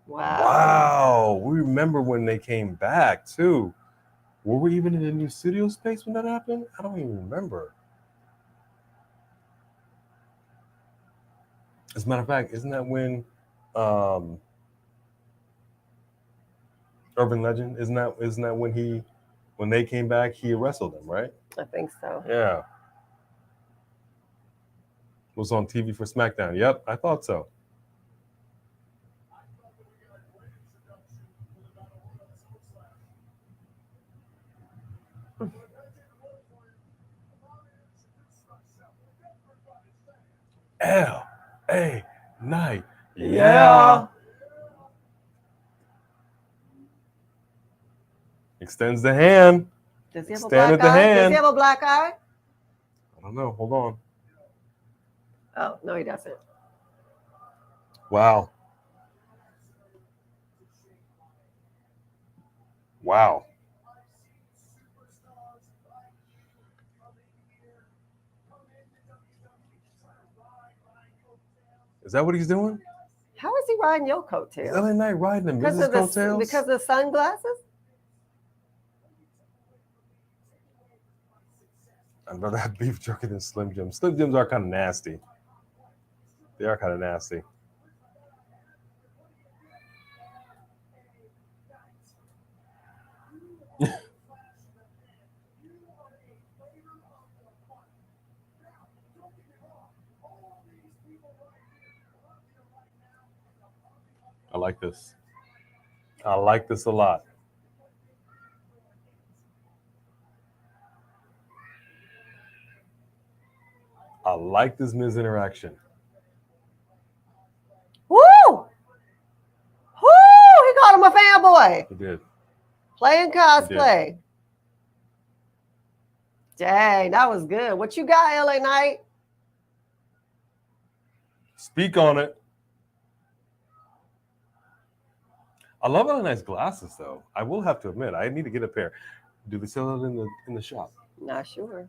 Wow. We remember when they came back too. Were we even in the new studio space when that happened? I don't even remember. As a matter of fact, isn't that when Urban Legend, isn't that when they came back, he wrestled them, right? I think so. Yeah. Was on TV for SmackDown. Yep, I thought so. L.A. Knight. Yeah. Extends the hand. Does he have a Extended black the eye? Does hand. he have a black eye? I don't know. Hold on. Oh, no, he doesn't. Wow. Wow. Is that what he's doing? How is he riding your Is coattails? LA Knight riding the Miz's coattails? Because of the sunglasses? I'd rather have beef jerky than Slim Jims. Slim Jims are kind of nasty. They are kind of nasty. I like this. I like this a lot. I like this Miz interaction. Woo! Woo! He called him a fanboy. He did. Playing cosplay. Dang, that was good. What you got, LA Knight? Speak on it. I love LA Knight's glasses, though. I will have to admit, I need to get a pair. Do they sell it in the shop? Not sure.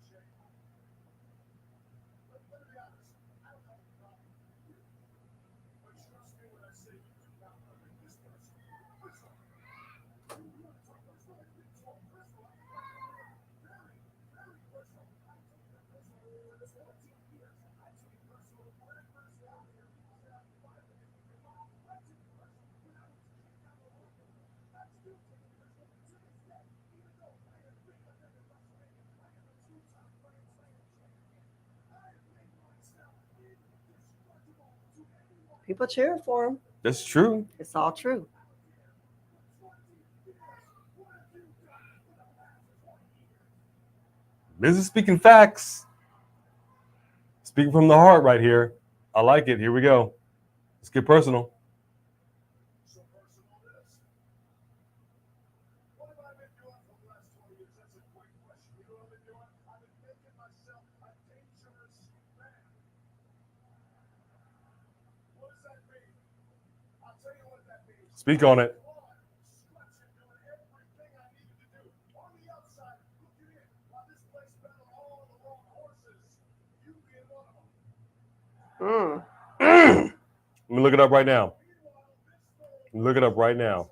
People cheering for him. That's true. It's all true. Miz is speaking facts. Speaking from the heart right here. I like it. Here we go. Let's get personal. So personal this. What have I been doing for the last 20 years? That's a great question. You know what I've been doing? I've been making myself a dangerous man. What does that mean? I'll tell you what that means. Speak on it. Stretching, doing everything I needed to do. On the outside, looking in, while this place battled all the wrong horses. You being one of them. Let me look it up right now. Look it up right now.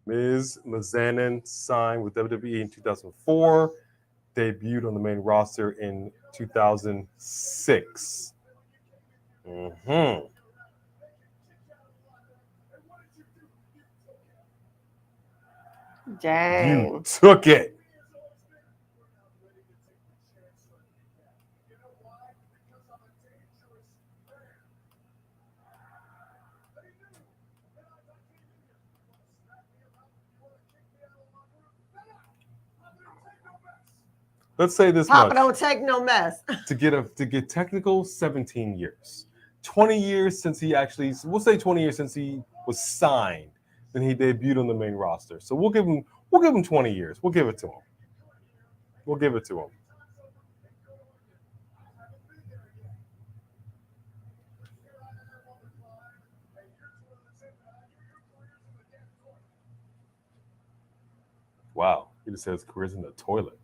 Miz Mizanin signed with WWE in 2004, debuted on the main roster in 2006. Dang. You took it. Let's say this Papa much. don't take no mess. To get technical, 17 years. 20 years since he actually, we'll say 20 years since he was signed. Then he debuted on the main roster. So we'll give him 20 years. We'll give it to him. We'll give it to him. Wow. He just said his career's in the toilet.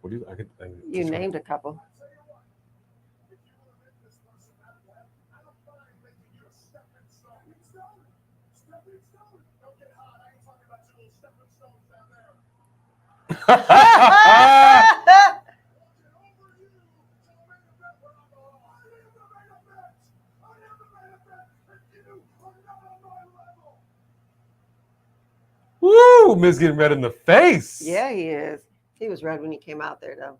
What do you? You named a couple. Woo! Miz getting red in the face. Yeah, he is. He was red when he came out there, though.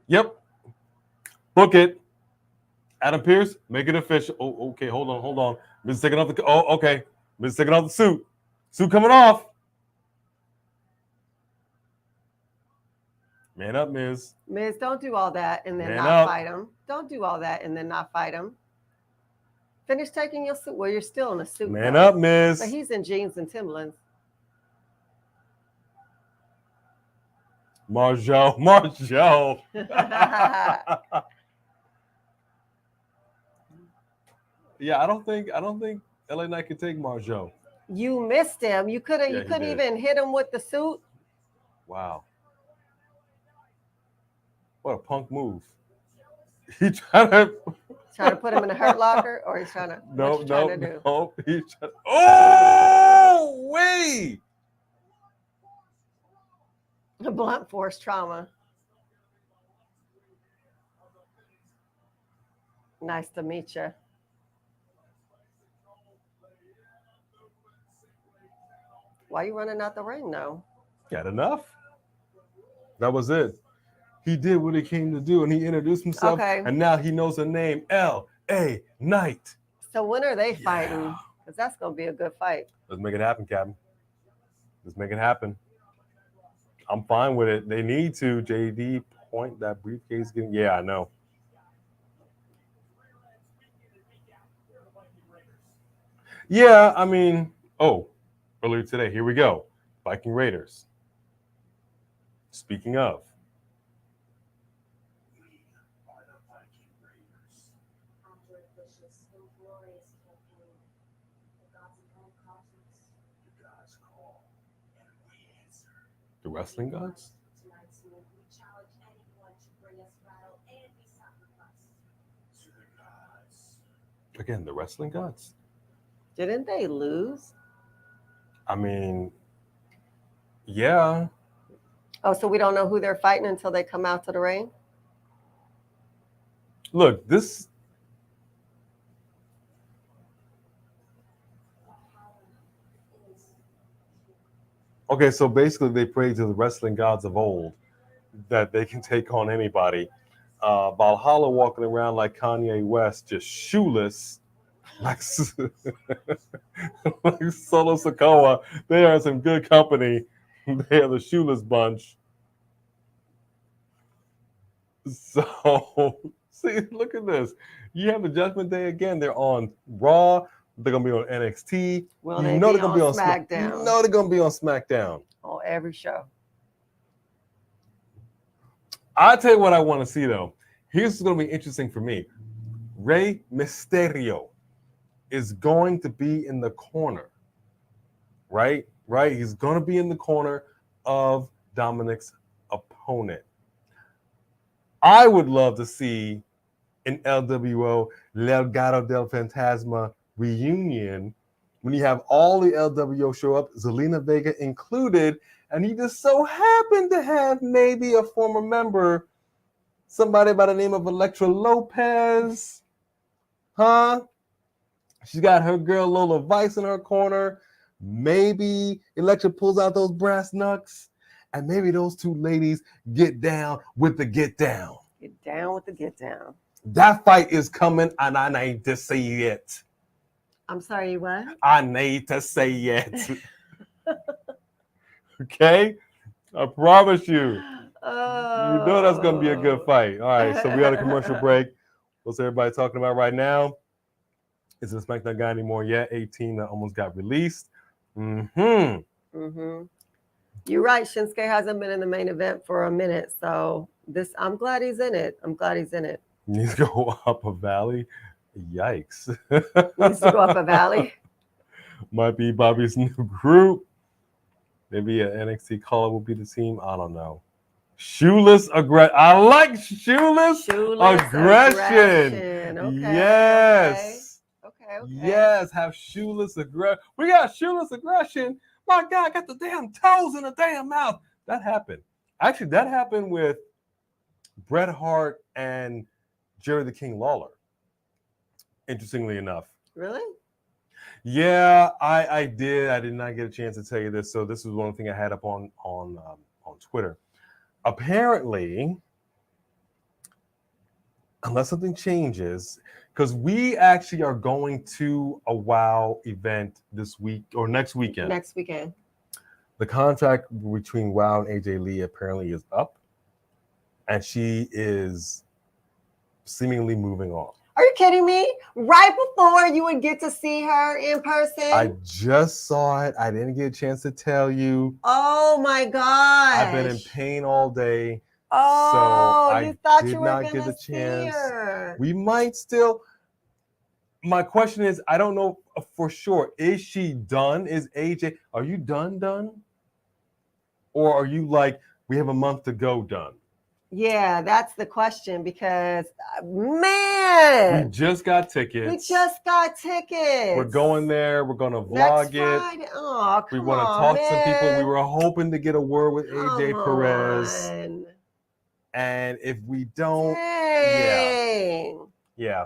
Yep. Book it. Adam Pearce, make it official. Oh, okay. Hold on. Miz taking off the. Oh, okay. Miz taking off the suit. Suit coming off. Man up, Miz. Miz, don't do all that and then Man not up. fight him. Don't do all that and then not fight him. Finish taking your suit. Well, you're still in a suit. Man though. up, Miz. But he's in jeans and Timberlands. Marjo. Yeah, I don't think LA Knight can take Marjo. You missed him. You couldn't. Yeah, you he couldn't did. even hit him with the suit. Wow. What a punk move. He trying to Put him in a hurt locker, or he's trying to. No. He's trying to Oh, wait. do blunt force trauma. Nice to meet you. Why you running out the ring now? Got enough. That was it. He did what he came to do, and he introduced himself. Okay. And now he knows the name, L.A. Knight. So when are they fighting? Because that's gonna be a good fight. Let's make it happen, Captain. Let's make it happen. I'm fine with it. They need to. JD, point that briefcase. Yeah, I know. Yeah, I mean, earlier today, here we go. Viking Raiders. Speaking of. The wrestling gods? Again, the wrestling gods. Didn't they lose? I mean, yeah. Oh, so we don't know who they're fighting until they come out to the ring? Look, this. Okay, so basically they pray to the wrestling gods of old that they can take on anybody. Valhalla walking around like Kanye West, just shoeless, like like Solo Sikoa. They are some good company. They are the shoeless bunch. So, see, look at this. You have the Judgment Day again. They're on Raw. They're gonna be on NXT. Well, you know they're gonna be on SmackDown. You know they're gonna be on SmackDown. On every show. I'll tell you what I want to see though. Here's what's gonna be interesting for me. Rey Mysterio is going to be in the corner. Right? He's gonna be in the corner of Dominic's opponent. I would love to see an LWO Legado del Fantasma reunion when you have all the LWO show up, Zelina Vega included, and he just so happened to have maybe a former member, somebody by the name of Elektra Lopez. Huh? She's got her girl Lola Vice in her corner. Maybe Elektra pulls out those brass knucks, and maybe those two ladies get down with the get down. Get down with the get down. That fight is coming, and I need to see it. I'm sorry, what? I need to see it. Okay? I promise you. Oh. You know that's going to be a good fight. All right, so we had a commercial break. What's everybody talking about right now? Is the SmackDown guy anymore? Yeah, 18 that almost got released. You're right. Shinsuke hasn't been in the main event for a minute, so I'm glad he's in it. Needs to go up a valley. Yikes. Needs to go up a valley. Might be Bobby's new group. Maybe an NXT caller will be the team. I don't know. Shoeless aggression. I like shoeless aggression. Okay, yes. Okay. Okay. Yes, have shoeless aggression. We got shoeless aggression. My God, I got the damn toes in the damn mouth. That happened. Actually, that happened with Bret Hart and Jerry the King Lawler. Interestingly enough. Really? Yeah, I did. I did not get a chance to tell you this. So this was one thing I had up on Twitter. Apparently, unless something changes, because we actually are going to a WoW event this week or next weekend. Next weekend. The contract between WoW and AJ Lee apparently is up, and she is seemingly moving on. Are you kidding me? Right before you would get to see her in person? I just saw it. I didn't get a chance to tell you. Oh my gosh. I've been in pain all day. Oh, so you thought did you were not going get to the see chance. her. We might still. My question is, I don't know for sure. Is she done? Is AJ, are you done? Or are you like, we have a month to go done? Yeah, that's the question because, man. We just got tickets. We're going there. We're going to vlog Friday. it. Oh, we want to talk to some people. We were hoping to get a word with AJ Perez. And if we don't, yeah,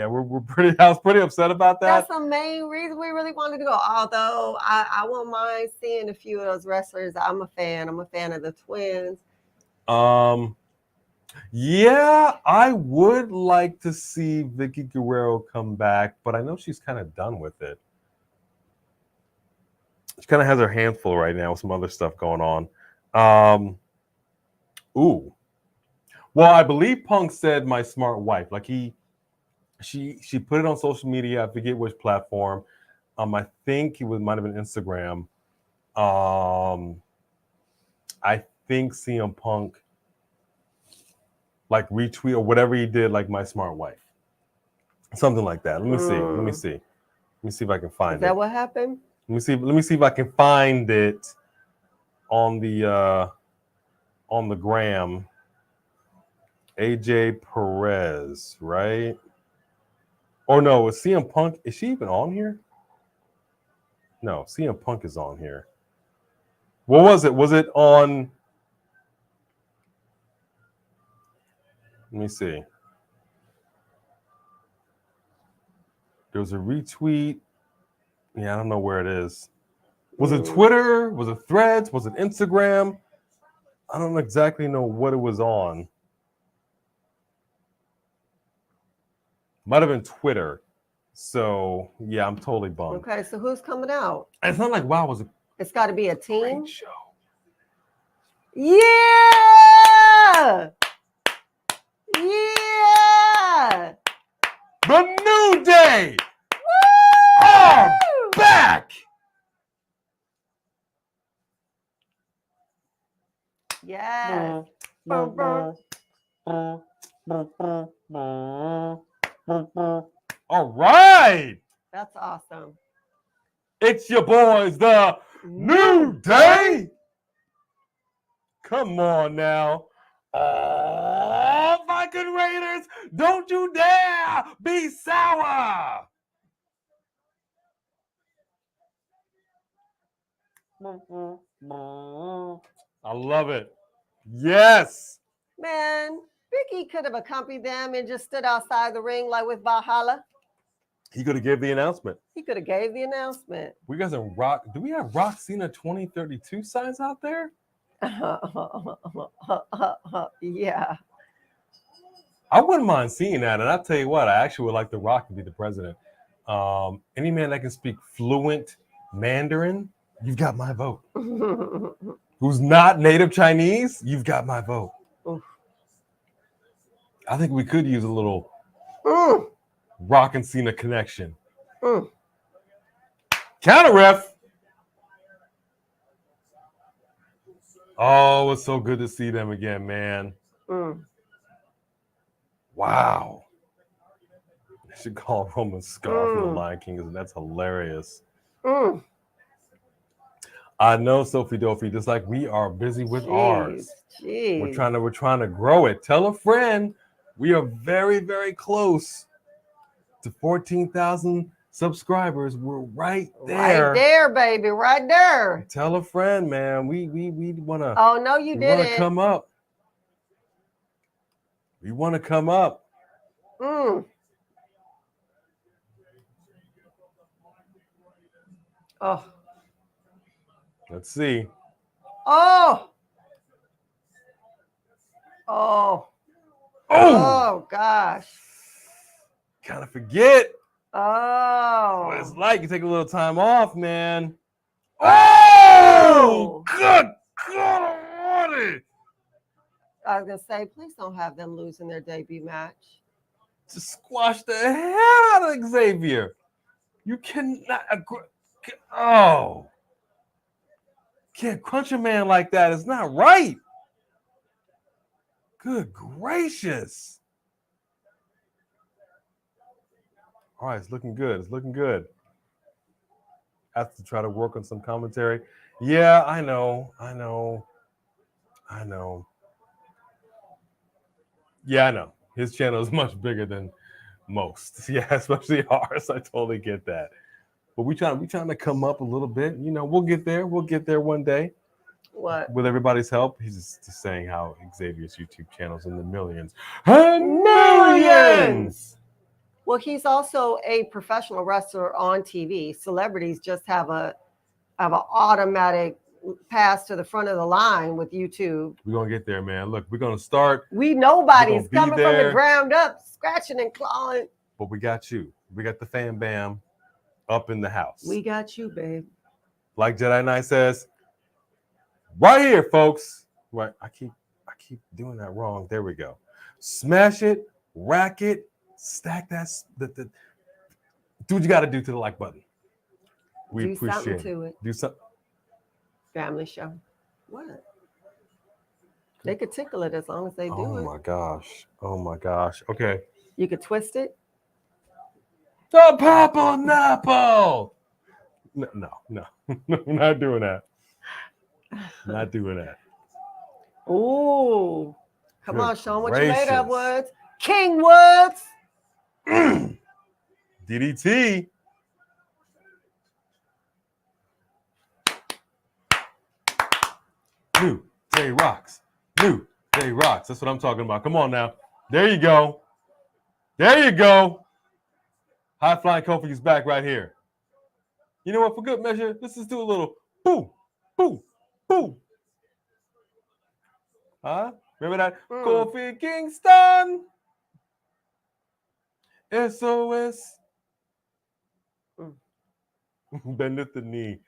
we're pretty. I was pretty upset about that. That's the main reason we really wanted to go. Although I won't mind seeing a few of those wrestlers. I'm a fan of the twins. Yeah, I would like to see Vicky Guerrero come back, but I know she's kind of done with it. She kind of has her hands full right now with some other stuff going on. Well, I believe Punk said my smart wife. Like she put it on social media. I forget which platform. I think might have been Instagram. I think CM Punk like retweet or whatever he did, like my smart wife, something like that. Let me see if I can find it. Is that what happened? Let me see if I can find it on the gram. AJ Perez, right? Or no, is CM Punk? Is she even on here? No, CM Punk is on here. What was it? Was it on? Let me see. There was a retweet. Yeah, I don't know where it is. Was it Twitter? Was it Threads? Was it Instagram? I don't exactly know what it was on. Might have been Twitter. So, yeah, I'm totally bummed. Okay, so who's coming out? It's not like WoW was a It's got to be a team. great show. Yeah! Yeah! The New Day Woo! are back! Yes. All right! That's awesome. It's your boys, the New Day! Come on now. Oh, Viking Raiders, don't you dare be sour! I love it. Yes. Man, Vicky could have accompanied them and just stood outside the ring like with Valhalla. He could have gave the announcement. He could have gave the announcement. We got some rock. Do we have Rock Cena 2032 signs out there? Yeah. I wouldn't mind seeing that. And I'll tell you what, I actually would like The Rock to be the president. Any man that can speak fluent Mandarin, you've got my vote. Who's not native Chinese, you've got my vote. Oof. I think we could use a little Rock and Cena connection. Counter ref. Oh, it's so good to see them again, man. Wow. I should call Roman Scar from the Lion King, because that's hilarious. I know, Sophie Dophie, just like we are busy with ours. We're trying to grow it. Tell a friend. We are very, very close to 14,000 subscribers. We're right there. Right there, baby. Right there. Tell a friend, man. We wanna. Oh no, you we wanna didn't. come up. We want to come up. Mm. Oh. Let's see. Oh. Oh. Oh Gosh. Kind of forget Oh. what it's like. You take a little time off, man. Oh, good God. I was gonna say, please don't have them losing their debut match. To squash the hell out of Xavier. You cannot. Oh. Can't crunch a man like that. It's not right. Good gracious. All right, it's looking good. It's looking good. Have to try to work on some commentary. Yeah, I know. Yeah, I know. His channel is much bigger than most. Yeah, especially ours. I totally get that. But we trying to come up a little bit. You know, we'll get there. We'll get there one day. What? With everybody's help. He's just saying how Xavier's YouTube channel's in the millions. And millions! Well, he's also a professional wrestler on TV. Celebrities just have an automatic pass to the front of the line with YouTube. We're gonna get there, man. Look, we're gonna start. Nobody's coming from the ground up, scratching and clawing. But we got you. We got the fam bam up in the house. We got you, babe. Like Jedi Knight says, right here, folks. Right, I keep doing that wrong. There we go. Smash it, rack it, stack that. Do what you got to do to the like button. We do appreciate something it. to it. Do something. Family show. What? They could tickle it as long as they do it. Oh my gosh. Oh my gosh. Okay. You could twist it. The Papa Napo. No. Not doing that. Not doing that. Ooh. Come on, show them what you made of, gracious. Woods. King Woods. DDT. New Day Rocks. New Day Rocks. That's what I'm talking about. Come on now. There you go. There you go. High Flying Kofi's back right here. You know what? For good measure, let's just do a little boo, boo, boo. Huh? Remember that? Kofi Kingston. SOS. Bendeth the knee.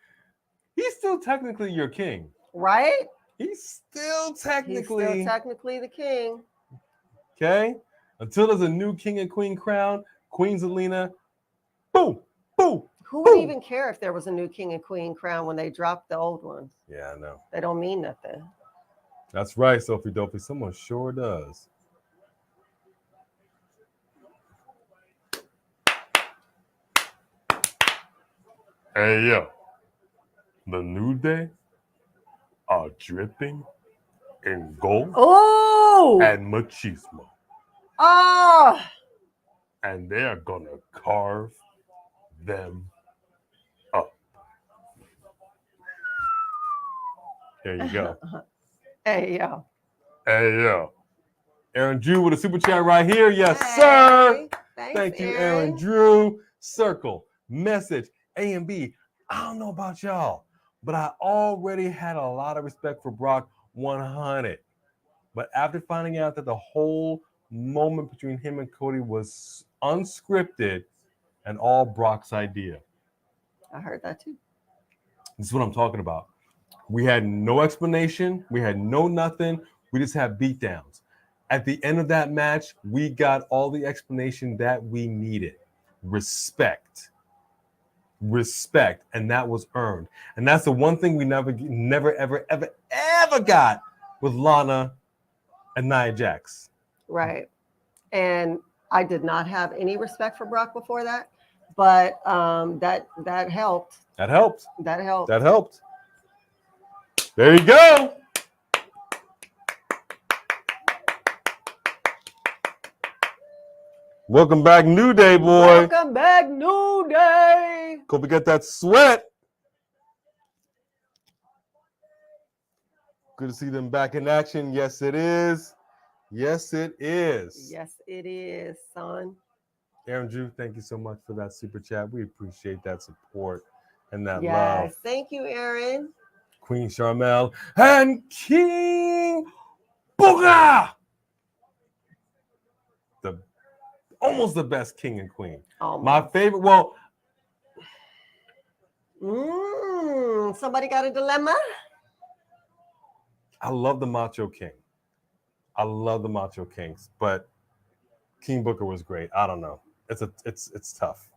He's still technically your king. Right? He's still technically the king. Okay? Until there's a new king and queen crown, Queen Zelina. Boom, boom. Who would even care if there was a new king and queen crown when they dropped the old ones? Yeah, I know. They don't mean nothing. That's right, Sophie Dopey. Someone sure does. Hey, yo. The New Day are dripping in gold and machismo. Oh! And they're going to carve them up. There you go. Hey, yo. Hey, yo. Aaron Drew with a super chat right here. Yes, sir. Thanks, Thank you, Aaron Drew. Circle, message, A and B. I don't know about y'all, but I already had a lot of respect for Brock 100. But after finding out that the whole moment between him and Cody was unscripted and all Brock's idea. I heard that too. This is what I'm talking about. We had no explanation. We had no nothing. We just had beatdowns. At the end of that match, we got all the explanation that we needed. Respect. And that was earned. And that's the one thing we never, ever got with Lana and Nia Jax. Right. And I did not have any respect for Brock before that, but that helped. That helped. That helped. That helped. There you go. Welcome back, New Day, boy. Welcome back, New Day. Hope we get that sweat. Good to see them back in action. Yes, it is. Yes, it is. Yes, it is, son. Aaron Drew, thank you so much for that super chat. We appreciate that support and that Yes, love. thank you, Aaron. Queen Charmel and King Booga. Almost the best king and queen. Almost. My favorite. Well, somebody got a dilemma? I love the Macho King. I love the Macho Kings, but King Booker was great. I don't know. It's tough.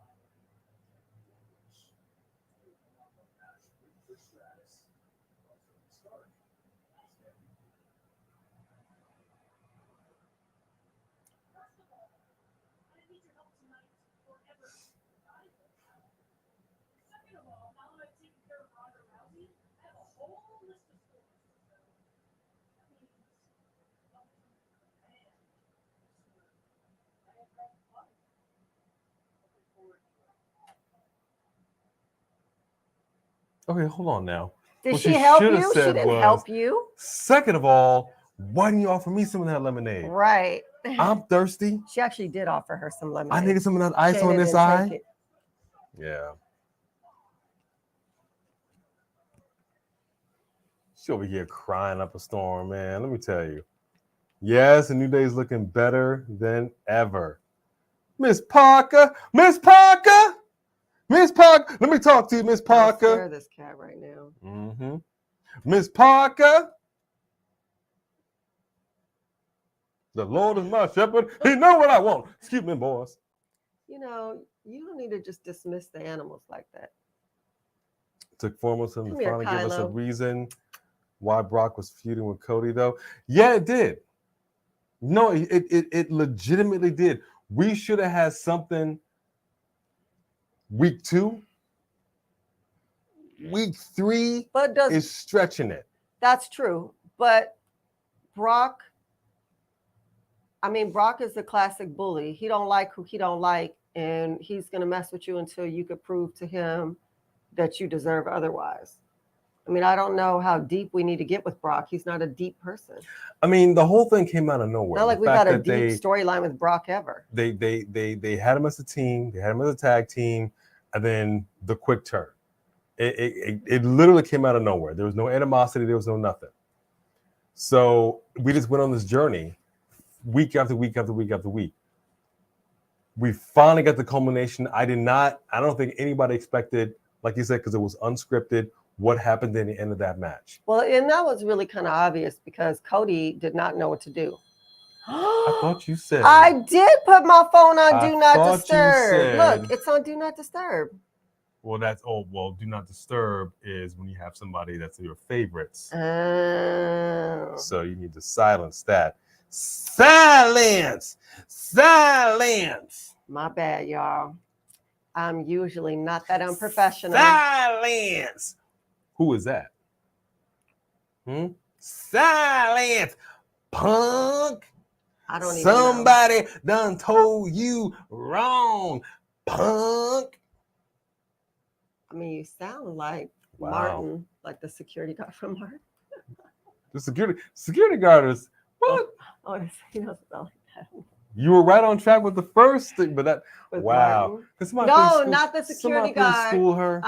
Okay, hold on now. Did What she you help should have you? She said didn't was, help you. Second of all, why didn't you offer me some of that lemonade? Right. I'm thirsty. She actually did offer her some lemonade. I needed some of that ice Shayna on this didn't eye. take it. Yeah. She over here crying up a storm, man. Let me tell you. Yes, the New Day is looking better than ever. Miss Parker, Miss Parker, Miss Parker. Let me talk to you, Miss I'll Parker. scare this cat right now. Mm-hmm. Miss Parker. The Lord is my shepherd. He know what I want. Excuse me, boys. You know, you don't need to just dismiss the animals like that. Took foremost to Come here, finally give us a Kylo. reason why Brock was feuding with Cody, though. Yeah, it did. No, it legitimately did. We should have had something week 2. Week 3 is stretching it. That's true. But Brock is the classic bully. He don't like who he don't like, and he's going to mess with you until you could prove to him that you deserve otherwise. I mean, I don't know how deep we need to get with Brock. He's not a deep person. I mean, the whole thing came out of nowhere. Not like we've had a deep storyline with Brock ever. They had him as a team. They had him as a tag team, and then the quick turn. It literally came out of nowhere. There was no animosity. There was no nothing. So we just went on this journey, week after week after week after week. We finally got the culmination. I don't think anybody expected, like you said, because it was unscripted, what happened in the end of that match. Well, and that was really kind of obvious because Cody did not know what to do. I thought you said. I did put my phone on Do Not Disturb. Said, look, it's on Do Not Disturb. Well, Do Not Disturb is when you have somebody that's your favorites. So you need to silence that. Silence! My bad, y'all. I'm usually not that unprofessional. Silence! Who is that? Silence! Punk! I don't even Somebody know. done told you wrong, punk. I mean, you sound like Martin, like the security guard from Martin. The security guard is what? Oh, he doesn't sound like that. You were right on track with the first thing, but that With wow. Not the security guard. Please school her.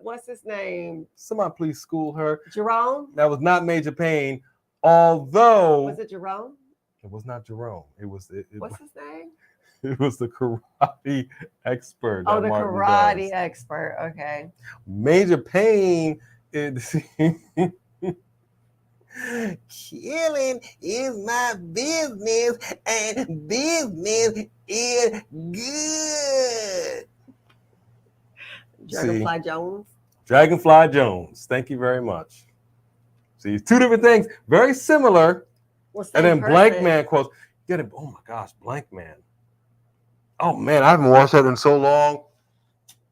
What's his name? Somebody please school her. Jerome. That was not Major Payne, although was it Jerome? It was not Jerome. It was. What's his name? It was the karate expert. Oh, the Martin karate expert. Okay. Major Payne is. Killing is my business, and business is good. Dragonfly Jones. Dragonfly Jones. Thank you very much. See, 2 different things, very similar. And then Blank Man quotes. Get it? Oh my gosh, Blank Man. Oh man, I haven't watched that in so long.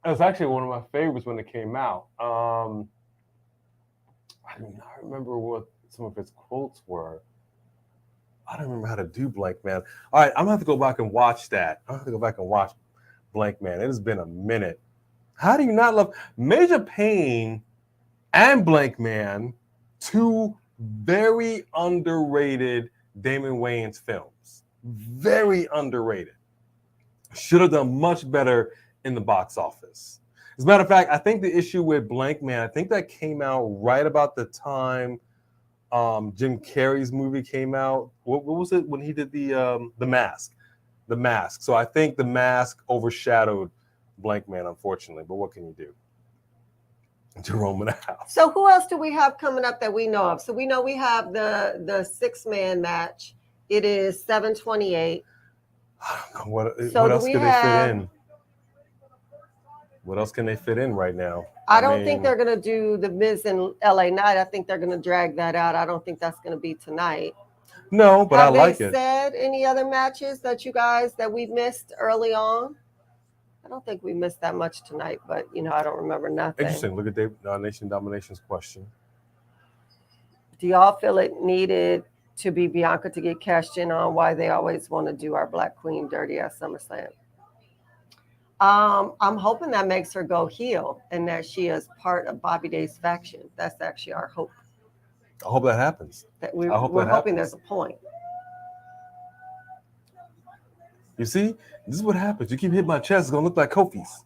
It was actually one of my favorites when it came out. I do not remember what some of his quotes were. I don't remember how to do Blank Man. All right, I'm gonna have to go back and watch that. I'm gonna have to go back and watch Blank Man. It has been a minute. How do you not love Major Pain and Blank Man? Two very underrated Damon Wayans films. Very underrated. Should have done much better in the box office. As a matter of fact, I think the issue with Blank Man, I think that came out right about the time Jim Carrey's movie came out. What was it when he did the Mask? The Mask. So I think the Mask overshadowed Blank Man, unfortunately. But what can you do? Jerome in the house. So who else do we have coming up that we know of? So we know we have the 6-man match. It is 7:28. I don't know what else can they fit in? What else can they fit in right now? I don't think they're going to do the Miz and LA Knight. I think they're going to drag that out. I don't think that's going to be tonight. No, but I like it. Have they said any other matches that we missed early on? I don't think we missed that much tonight, but I don't remember nothing. Interesting. Look at Dave Nation Domination's question. Do y'all feel it needed to be Bianca to get cashed in on why they always want to do our Black Queen dirty at SummerSlam? I'm hoping that makes her go heel and that she is part of Bobby Day's faction. That's actually our hope. I hope that happens. We're hoping there's a point. You see, this is what happens. You keep hitting my chest, it's gonna look like Kofi's.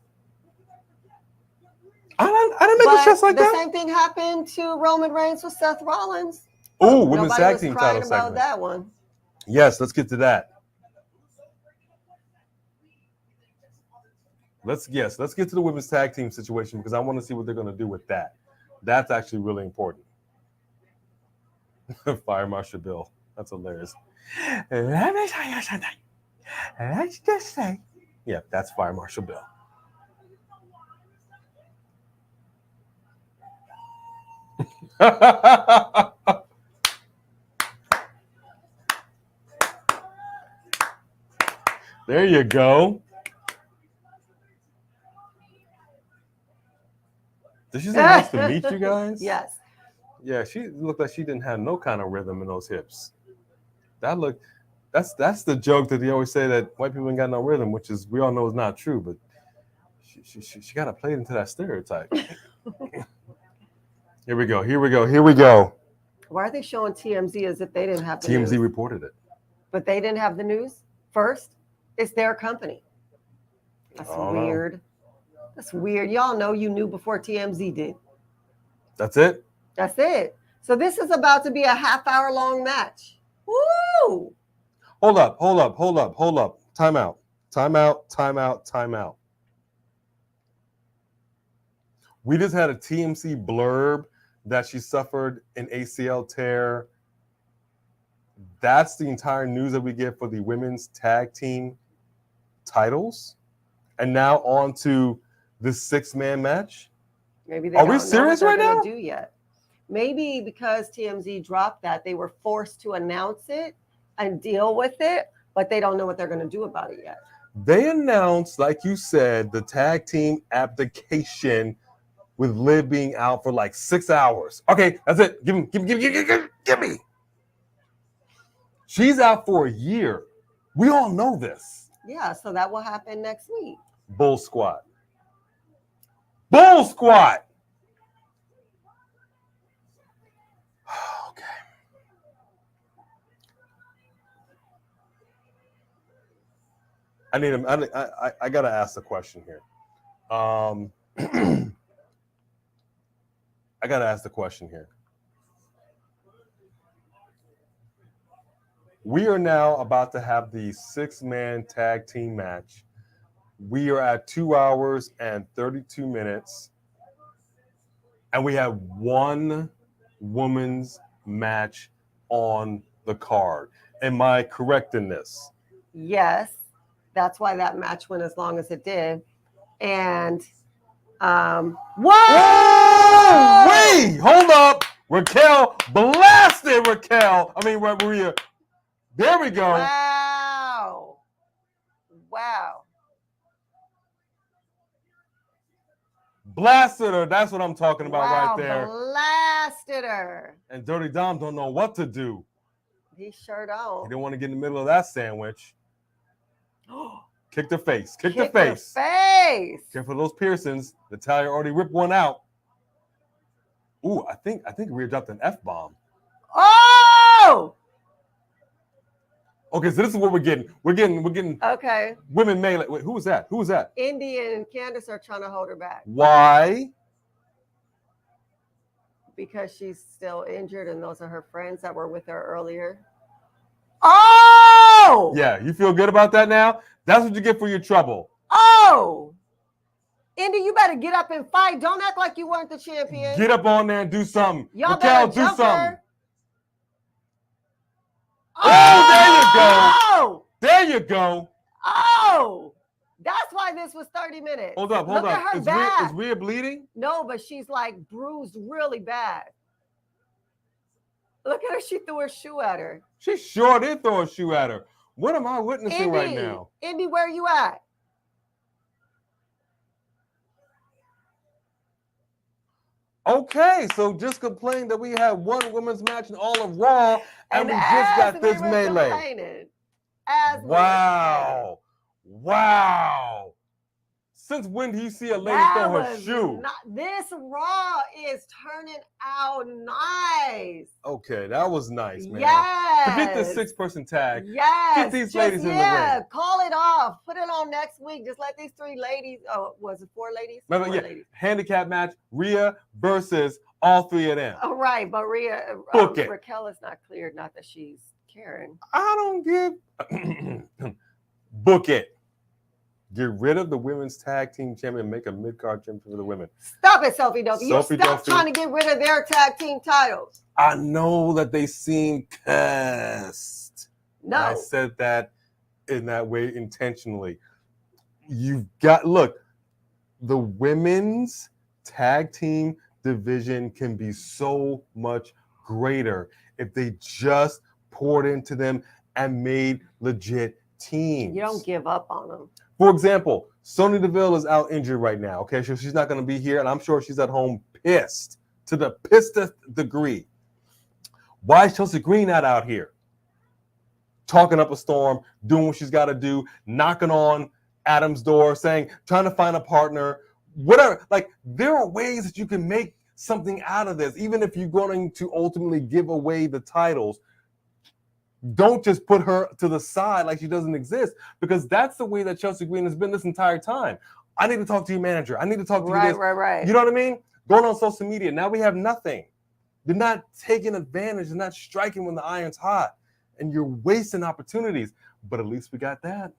I don't make a chest like that. The same thing happened to Roman Reigns with Seth Rollins. Oh, women's tag team title about segment. That one. Yes, let's get to that. Let's get to the women's tag team situation because I want to see what they're going to do with that. That's actually really important. Fire Marshal Bill. That's hilarious. Let me tell you something. Let's just say, yeah, that's Fire Marshal Bill. There you go. Did she say nice to meet you guys? Yes. Yeah, she looked like she didn't have no kind of rhythm in those hips. That's the joke that they always say that white people ain't got no rhythm, which is we all know is not true, but she got to play into that stereotype. Here we go. Why are they showing TMZ as if they didn't have the TMZ news? reported it. But they didn't have the news first? It's their company. That's weird. That's weird. Y'all know you knew before TMZ did. That's it? That's it. So this is about to be a half-hour-long match. Woo! Hold up. Time out. We just had a TMC blurb that she suffered an ACL tear. That's the entire news that we get for the women's tag team titles. And now on to the 6-man match. Maybe they Are don't we know serious what right they're now? gonna do yet. Maybe because TMZ dropped that, they were forced to announce it and deal with it, but they don't know what they're going to do about it yet. They announced, like you said, the tag team abdication with Liv being out for like 6 hours. Okay, that's it. Give me. She's out for a year. We all know this. Yeah, so that will happen next week. Bull squat. Okay. I gotta ask a question here. We are now about to have the 6-man tag team match. We are at 2 hours and 32 minutes. And we have one women's match on the card. Am I correct in this? Yes. That's why that match went as long as it did. And whoa! Wait, hold up. Raquel blasted Raquel. I mean, Maria. There we go. Wow. Blasted her. That's what I'm talking about right there. Blasted her. And Dirty Dom don't know what to do. He sure He don't. didn't want to get in the middle of that sandwich. Kick the face. Kick the Kick her face. face. Careful of those piercings. Natalia already ripped one out. Ooh, I think Rhea dropped an F-bomb. Oh! Okay, so this is what we're getting. We're getting Okay. women melee. Wait, who was that? Who was that? Indy and Candace are trying to hold her back Why? because she's still injured, and those are her friends that were with her earlier. Oh! Yeah, you feel good about that now? That's what you get for your trouble. Oh! Indy, you better get up and fight. Don't act like you weren't the champion. Get up on there and do something. Y'all Raquel, better do jump something. her. Oh, there you go. Oh! That's why this was 30 minutes. Hold up. Look at her Is back. Rhea bleeding? No, but she's like bruised really bad. Look at her. She threw her shoe at her. She sure did throw a shoe at her. What am I witnessing right now? Indy, where you at? Okay, so just complain that we had one women's match in all of Raw, and we just as got this we were melee. complaining, as we were Wow. Wow. Since when do you see a lady That throw her was shoe? This Raw is turning out nice. Okay, that was nice, man. Yes. Forget this 6-person tag. Yes. Get these ladies in the ring. Call it off. Put it on next week. Just let these 3 ladies. Oh, was it 4 ladies? Remember, 4 yeah, ladies. handicap match, Rhea versus all 3 of them. Oh, right. But Rhea, Book it. Raquel is not cleared. Not that she's Karen. I don't give. Book it. Get rid of the women's tag team champion. Make a mid-card champion for the women. Stop it, Sophie Duffy. You Sophie stop Duffy. trying to get rid of their tag team titles. I know that they seem cursed. No. I said that in that way intentionally. You've got, look, the women's tag team division can be so much greater if they just poured into them and made legit teams. You don't give up on them. For example, Sonya Deville is out injured right now. Okay, so she's not going to be here, and I'm sure she's at home pissed to the pissed degree. Why is Chelsea Green not out here? Talking up a storm, doing what she's got to do, knocking on Adam's door, trying to find a partner, whatever. Like, there are ways that you can make something out of this, even if you're going to ultimately give away the titles. Don't just put her to the side like she doesn't exist, because that's the way that Chelsea Green has been this entire time. I need to talk to your manager. I need to talk to you this. Right. You know what I mean? Going on social media. Now we have nothing. You're not taking advantage. You're not striking when the iron's hot. And you're wasting opportunities. But at least we got that.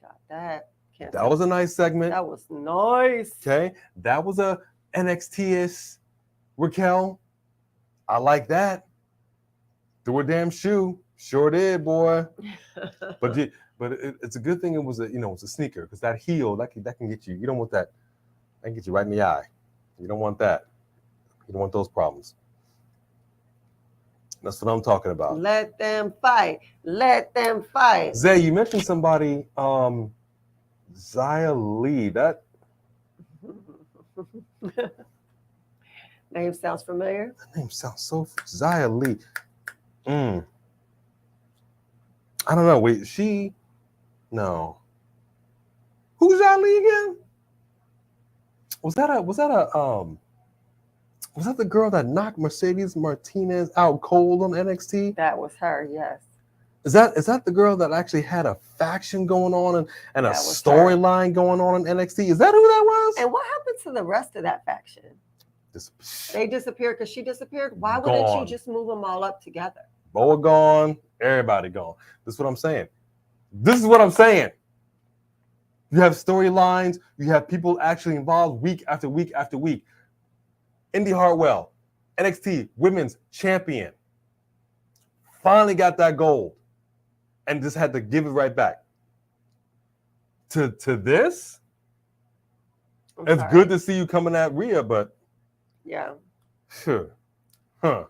Got that. That was a nice segment. That was nice. Okay. That was a NXT-ish Raquel. I like that. Threw a damn shoe. Sure did, boy. But it's a good thing it was it's a sneaker, because that heel that can get you. You don't want that. That can get you right in the eye. You don't want that. You don't want those problems. That's what I'm talking about. Let them fight. Let them fight. Zay, you mentioned somebody, Xia Li. That Name sounds familiar. name sounds so Xia Li. I don't know. Wait, no. Who's Xia Li again? Was that the girl that knocked Mercedes Martinez out cold on NXT? That was her, yes. Is that the girl that actually had a faction going on and a storyline going on in NXT? Is that who that was? And what happened to the rest of that faction? They disappeared because she disappeared. Why wouldn't you just move them all up together? Boa gone, everybody gone. This is what I'm saying. You have storylines, you have people actually involved week after week after week. Indy Hartwell, NXT Women's Champion, finally got that gold and just had to give it right back. To this, it's good to see you coming at Rhea, but yeah. Sure. Huh.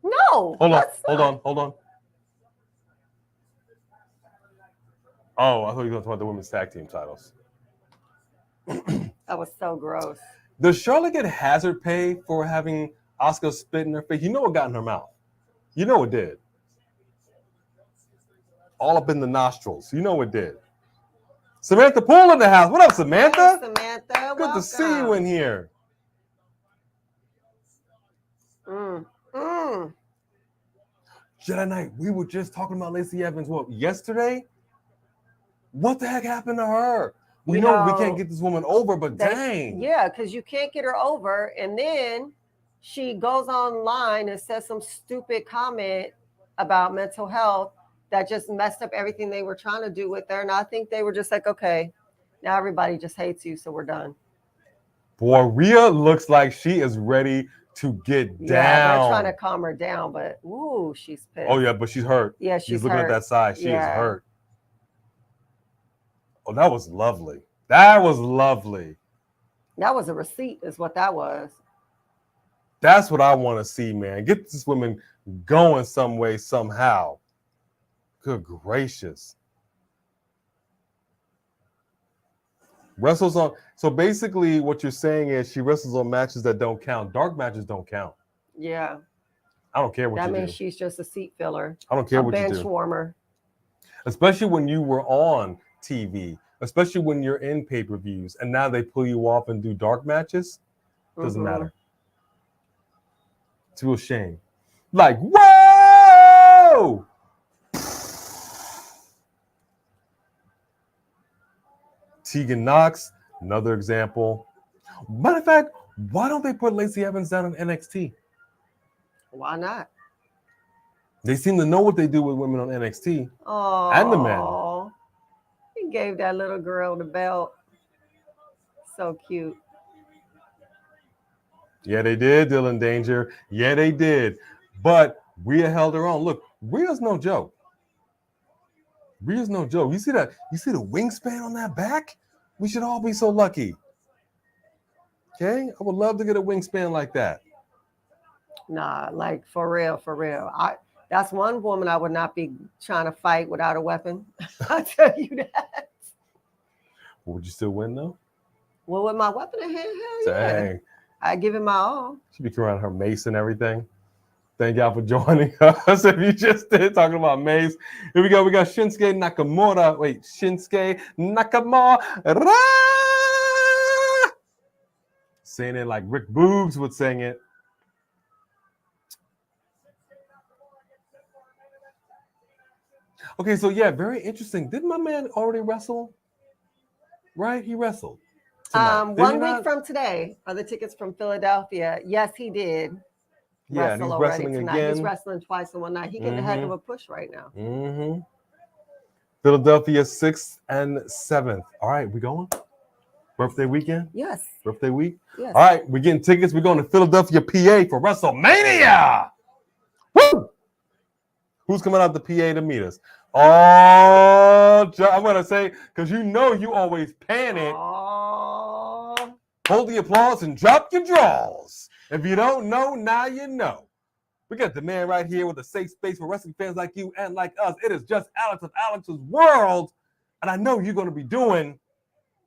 No. Hold on. Oh, I thought you were going to talk about the women's tag team titles. That was so gross. Does Charlotte get hazard pay for having Asuka spit in her face? You know what got in her mouth. You know it did. All up in the nostrils. You know it did. Samantha Poole in the house. What up, Samantha? Hey, Samantha. Good to see you in here. Jedi Knight, we were just talking about Lacey Evans, yesterday? What the heck happened to her? We know we can't get this woman over, but dang. Yeah, because you can't get her over. And then she goes online and says some stupid comment about mental health that just messed up everything they were trying to do with her. And I think they were just like, okay, now everybody just hates you, so we're done. Boy, Rhea looks like she is ready to get down. Yeah, they're trying to calm her down, but ooh, she's pissed. Oh, yeah, but she's hurt. Yeah, she's looking hurt. at that side. She is hurt. Oh, that was lovely. That was lovely. That was a receipt, is what that was. That's what I want to see, man. Get this woman going some way, somehow. Good gracious. Wrestles on. So basically, what you're saying is she wrestles on matches that don't count. Dark matches don't count. Yeah. I don't care what you do. That means she's just a seat filler. I don't care what you do. Bench warmer. Especially when you were on TV. Especially when you're in pay-per-views. And now they pull you off and do dark matches. Doesn't matter. It's a real shame. Like, whoa! Tegan Knox, another example. Matter of fact, why don't they put Lacey Evans down in NXT? Why not? They seem to know what they do with women on NXT and the men. He gave that little girl the belt. So cute. Yeah, they did, Dylan Danger. Yeah, they did. But Rhea held her own. Look, Rhea's no joke. Rhea's no joke. You see that? You see the wingspan on that back? We should all be so lucky. Okay? I would love to get a wingspan like that. Nah, like for real. That's one woman I would not be trying to fight without a weapon. I'll tell you that. Would you still win, though? Well, with my weapon in hand, hell Dang. yeah. I give it my all. She'd be around her mace and everything. Thank y'all for joining us. If you just did talking about mace. Here we go. We got Shinsuke Nakamura. Wait, Shinsuke Nakamura. Saying it like Rick Boogs would sing it. Okay, so yeah, very interesting. Didn't my man already wrestle? Right? He wrestled. 1 week from today are the tickets from Philadelphia. Yes, he did. Yeah, he's wrestling tonight. again. He's wrestling twice in one night. He getting a heck of a push right now. Philadelphia 6th and 7th. All right, we going? Birthday weekend? Yes. Birthday week? Yes. All right, we're getting tickets. We're going to Philadelphia, PA for WrestleMania. Woo! Who's coming out the PA to meet us? Oh, I'm going to say, because you know you always pan it. Oh. Hold the applause and drop your draws. If you don't know, now you know. We got the man right here with a safe space for wrestling fans like you and like us. It is just Alex of Alex's World. And I know you're going to be doing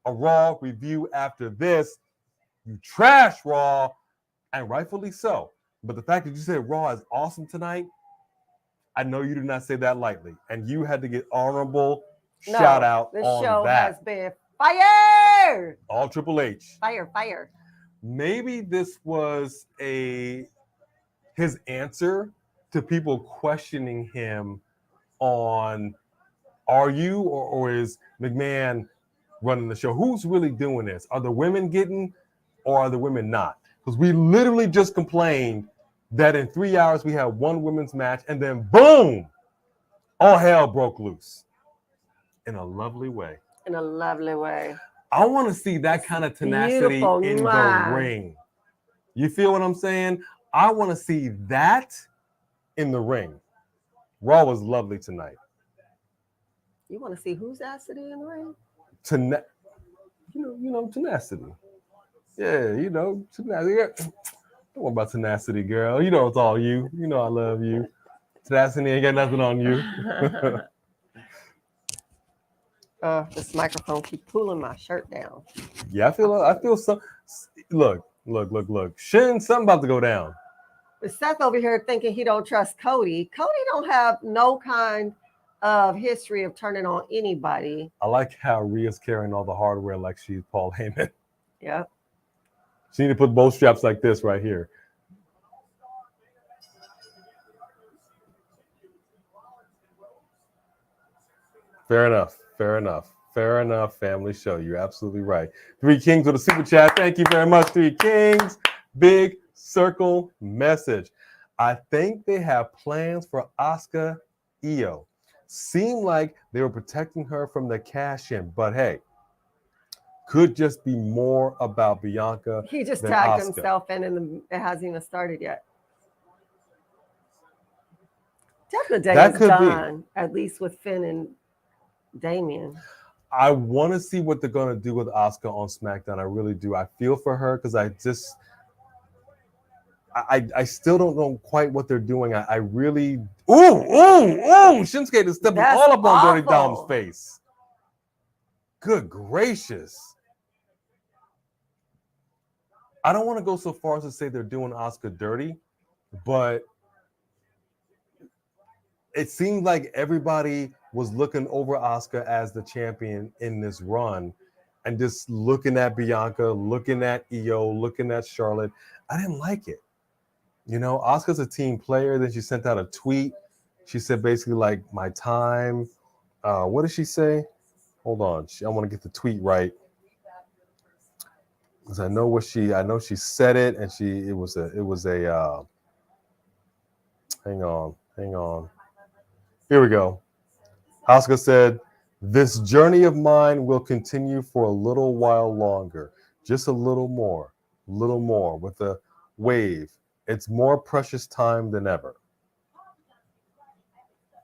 a Raw review after this. You trash Raw, and rightfully so. But the fact that you said Raw is awesome tonight, I know you did not say that lightly. And you had to get honorable shout out on that. This show has been fire. All Triple H. Fire. Maybe this was his answer to people questioning him on, are you or is McMahon running the show? Who's really doing this? Are the women getting or are the women not? Because we literally just complained that in 3 hours we had one women's match and then boom, all hell broke loose in a lovely way. I want to see that kind of tenacity in the ring. You feel what I'm saying? I want to see that in the ring. Raw was lovely tonight. You want to see who's acid in the ring? Tenacity. Yeah, tenacity. Don't worry about tenacity, girl. You know it's all you. You know I love you. Tenacity ain't got nothing on you. This microphone keep pulling my shirt down. Yeah, I feel some. Look. Shin, something about to go down. Seth over here thinking he don't trust Cody. Cody don't have no kind of history of turning on anybody. I like how Rhea's carrying all the hardware like she's Paul Heyman. Yep. She need to put both straps like this right here. Fair enough, family show. You're absolutely right. Three Kings with a super chat. Thank you very much, Three Kings. Big circle message. I think they have plans for Asuka Io. Seemed like they were protecting her from the cash-in, but hey, could just be more about Bianca. He just than tagged Asuka. himself in and it hasn't even started yet. Judgment Day That is could done, at least with Finn and Damien. I want to see what they're going to do with Asuka on SmackDown. I really do. I feel for her because I still don't know quite what they're doing. I really... Ooh! Shinsuke is stepping That's all up on Dirty awful. Dom's face. Good gracious. I don't want to go so far as to say they're doing Asuka dirty, but it seemed like everybody was looking over Asuka as the champion in this run and just looking at Bianca, looking at Io, looking at Charlotte. I didn't like it. You know, Asuka's a team player. Then she sent out a tweet. She said basically like, my time. What did she say? Hold on. I want to get the tweet right. Because I know she said it, and it was a hang on. Here we go. Asuka said, "This journey of mine will continue for a little while longer. Just a little more with a wave. It's more precious time than ever."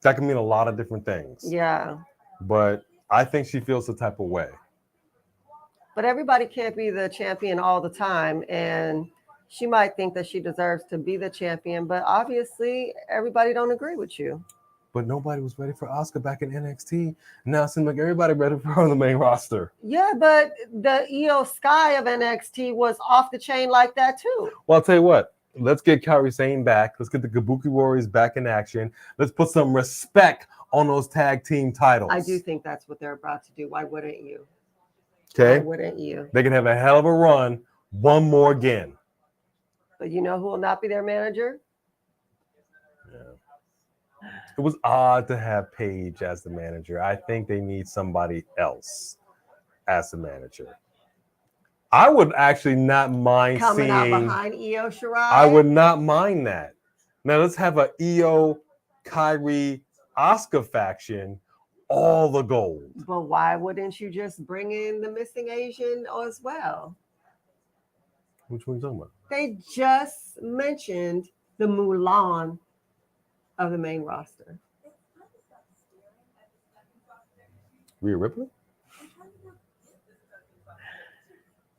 That can mean a lot of different things. Yeah. But I think she feels the type of way. But everybody can't be the champion all the time. And she might think that she deserves to be the champion, but obviously everybody don't agree with you. But nobody was ready for Asuka back in NXT. Now it seems like everybody ready for her on the main roster. Yeah, but the Io Sky of NXT was off the chain like that too. Well, I'll tell you what. Let's get Kairi Sane back. Let's get the Kabuki Warriors back in action. Let's put some respect on those tag team titles. I do think that's what they're about to do. Why wouldn't you? Okay. Why wouldn't you? They can have a hell of a run one more again. But you know who will not be their manager? Yeah. It was odd to have Paige as the manager. I think they need somebody else as the manager. I would actually not mind coming seeing... out behind Io Shirai. I would not mind that. Now let's have a Io, Kairi, Asuka faction, all the gold. But why wouldn't you just bring in the missing Asian as well? Which one are you talking about? They just mentioned the Mulan of the main roster. Rhea Ripley?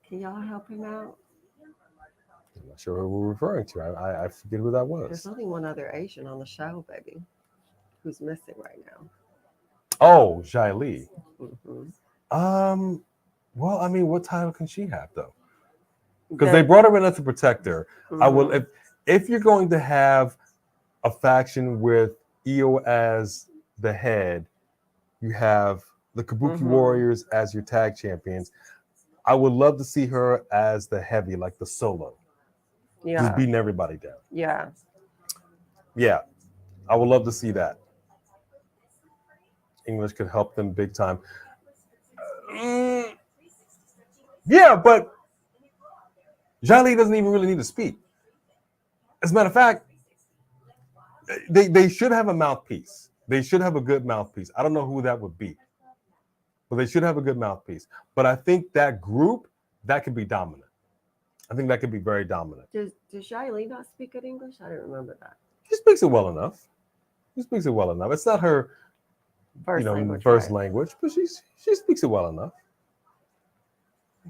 Can y'all help him out? I'm not sure who we're referring to. I forget who that was. There's only one other Asian on the show, baby, who's missing right now. Oh, Xia Li. Mm-hmm. Well, I mean, what title can she have though? Because they brought her in as a protector. Mm-hmm. I will if you're going to have a faction with Io as the head, you have the Kabuki Warriors as your tag champions. I would love to see her as the heavy, like the Solo. Yeah. Just beating everybody down. Yeah. Yeah. I would love to see that. English could help them big time. Yeah, but Xia Li doesn't even really need to speak. As a matter of fact, they should have a mouthpiece. They should have a good mouthpiece. I don't know who that would be, but they should have a good mouthpiece. But I think that group, that could be dominant. I think that could be very dominant. Does Xia Li not speak good English? I didn't remember that. She speaks it well enough. It's not her first language, but she speaks it well enough.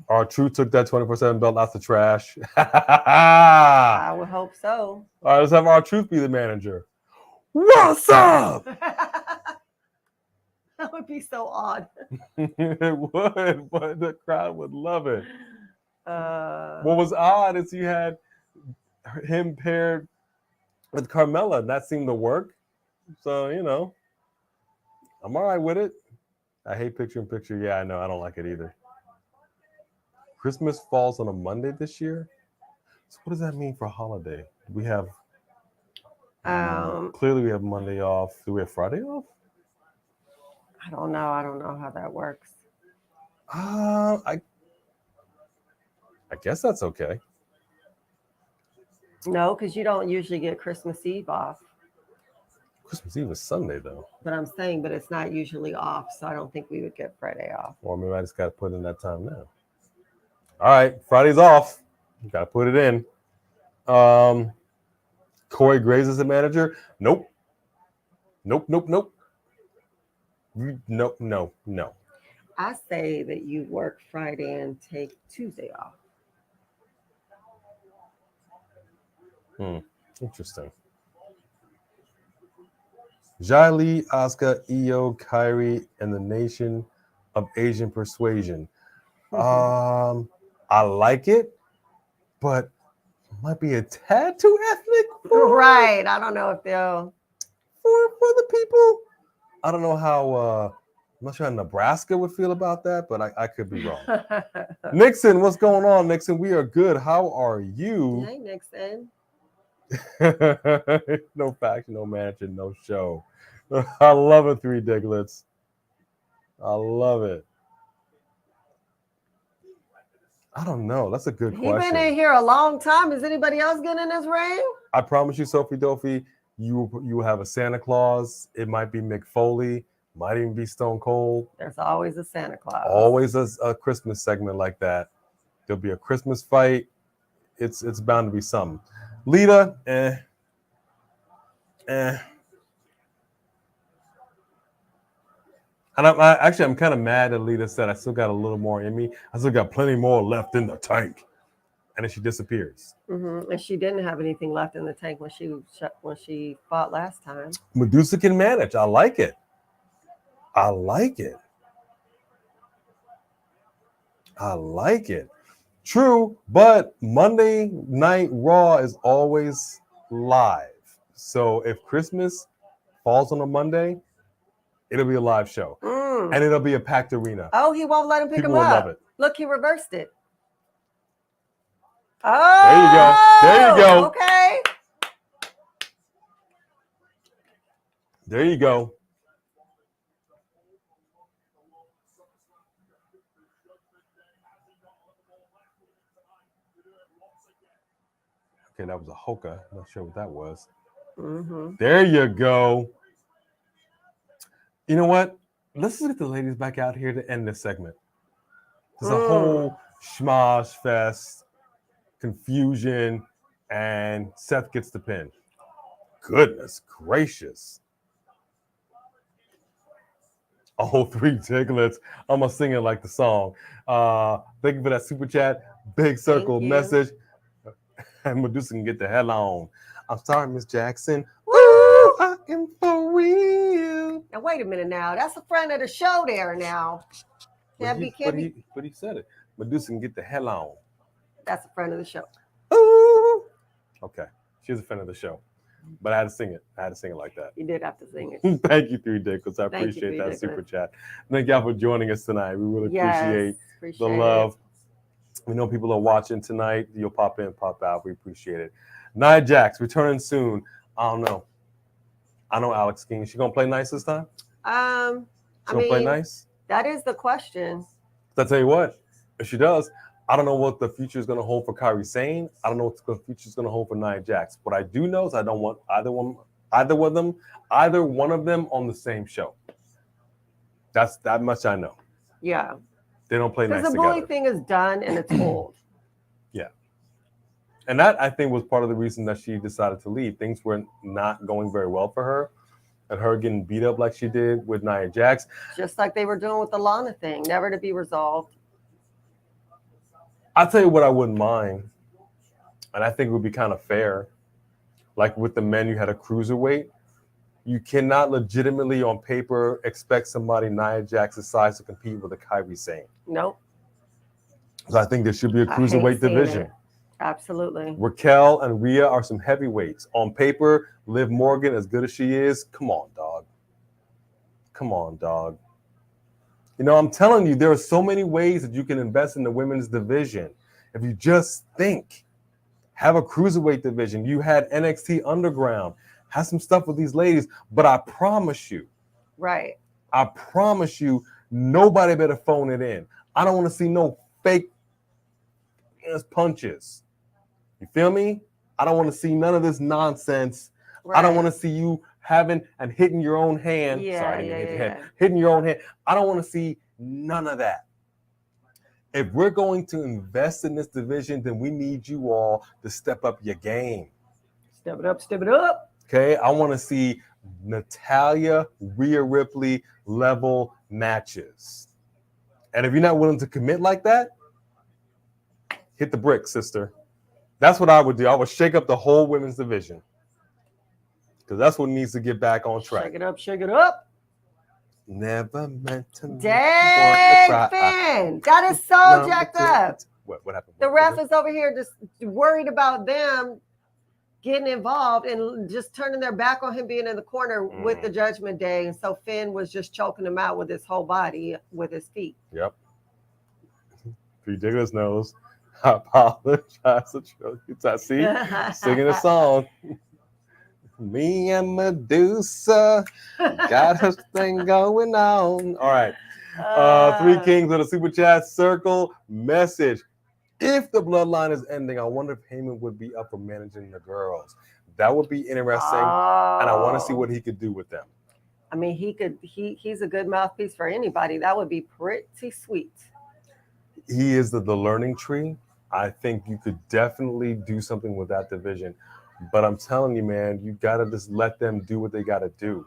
R-Truth took that 24/7 belt out the trash. I would hope so. All right, let's have R-Truth be the manager. What's up? That would be so odd. It would, but the crowd would love it. What was Uh, odd is you had him paired with Carmella, and that seemed to work. So, I'm all right with it. I hate picture in picture. Yeah, I know. I don't like it either. Christmas falls on a Monday this year. So what does that mean for a holiday? We have clearly we have Monday off. Do we have Friday off? I don't know. I don't know how that works. I guess that's okay. No, because you don't usually get Christmas Eve off. Christmas Eve is Sunday though. But I'm saying, but it's not usually off, so I don't think we would get Friday off. Well, maybe I just got to put in that time now. All right, Friday's off. You got to put it in. Corey Graves is the manager. Nope. No. I say that you work Friday and take Tuesday off. Interesting. Jai Lee, Asuka, Io, Kairi, and the Nation of Asian Persuasion. I like it, but it might be a tad too ethnic. Right. I don't know if they'll. For the people. I don't know how. I'm not sure how Nebraska would feel about that, but I could be wrong. Nixon, what's going on, Nixon? We are good. How are you? Hey, Nixon. No faction, no manager, no show. I love it, Three Diglets. I love it. I don't know. That's a good question. He's been in here a long time. Is anybody else getting in this ring? I promise you, Sophie Dophie, you will have a Santa Claus. It might be Mick Foley. Might even be Stone Cold. There's always a Santa Claus. Always a Christmas segment like that. There'll be a Christmas fight. It's bound to be something. Lita, And I'm kind of mad that Lita said I still got a little more in me. I still got plenty more left in the tank. And then she disappears. Mm-hmm. And she didn't have anything left in the tank when she fought last time. Medusa can manage. I like it. I like it. True, but Monday Night Raw is always live. So if Christmas falls on a Monday, it'll be a live show. And it'll be a packed arena. Oh, he won't let him pick People him will up. love it. Look, he reversed it. Oh, there you go. Okay. There you go. Okay, that was a hoka. Not sure what that was. Mm-hmm. There you go. You know what? Let's just get the ladies back out here to end this segment. There's a whole schmoz fest, confusion, and Seth gets the pin. Goodness gracious. Oh, Three Diglets. I'm going to sing it like the song. Thank you for that super chat. Big circle message. And Medusa can get the hell on. I'm sorry, Miss Jackson. Woo! I am for real. Now, wait a minute now. That's a friend of the show there now. But he said it. Medusa can get the hell on. That's a friend of the show. Ooh. Okay. She's a friend of the show. But I had to sing it. like that. You did have to sing it. Thank you, Three Diglets. I appreciate that super chat. Thank y'all for joining us tonight. We really appreciate the love. We know people are watching tonight. You'll pop in, pop out. We appreciate it. Nia Jax returning soon. I don't know. I know Alex King. Is she gonna play nice this time? She gonna play nice? That is the question. I'll tell you what. If she does, I don't know what the future is gonna hold for Kairi Sane. I don't know what the future is gonna hold for Nia Jax. What I do know is I don't want either one of them on the same show. That's that much I know. Yeah. They don't play nice together. Because the bully thing is done and it's old. Yeah. And that, I think, was part of the reason that she decided to leave. Things were not going very well for her. And her getting beat up like she did with Nia Jax. Just like they were doing with the Lana thing. Never to be resolved. I'll tell you what I wouldn't mind. And I think it would be kind of fair. Like with the men, you had a cruiserweight. You cannot legitimately on paper expect somebody Nia Jax's size to compete with a Kairi Sane. Nope. So I think there should be a cruiserweight division. It. Absolutely. Raquel and Rhea are some heavyweights. On paper, Liv Morgan, as good as she is, come on, dog. Come on, dog. You know, I'm telling you, there are so many ways that you can invest in the women's division. If you just think, have a cruiserweight division. You had NXT Underground. Have some stuff with these ladies. But I promise you, right? I promise you, nobody better phone it in. I don't want to see no fake punches. You feel me? I don't want to see none of this nonsense. Right. I don't want to see you having and hitting your own hand. Hitting your own hand. I don't want to see none of that. If we're going to invest in this division, then we need you all to step up your game. Step it up, step it up. Okay, I want to see Natalya, Rhea Ripley level matches. And if you're not willing to commit like that, hit the brick, sister. That's what I would do. I would shake up the whole women's division. Because that's what needs to get back on track. Shake it up, shake it up. Never meant to. Dang, Finn. That is so jacked up. What happened? The ref is over here just worried about them getting involved and just turning their back on him being in the corner with the Judgment Day. And so Finn was just choking him out with his whole body, with his feet. Yep. Ridiculous knows. I apologize. I see singing a song. Me and Medusa got a thing going on. All right. Three Kings of the Super Chat Circle message. If the bloodline is ending, I wonder if Heyman would be up for managing the girls. That would be interesting. And I want to see what he could do with them. I mean, he's a good mouthpiece for anybody. That would be pretty sweet. He is the learning tree. I think you could definitely do something with that division. But I'm telling you, man, you got to just let them do what they got to do.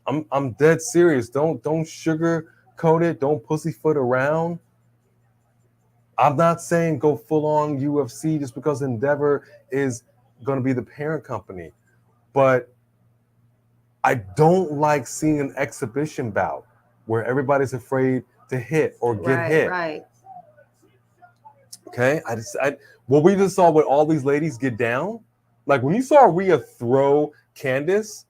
I'm dead serious. Don't sugarcoat it. Don't pussyfoot around. I'm not saying go full on UFC just because Endeavor is going to be the parent company. But I don't like seeing an exhibition bout where everybody's afraid to hit or get hit. Right. Okay, what we just saw with all these ladies get down, like when you saw Rhea throw Candice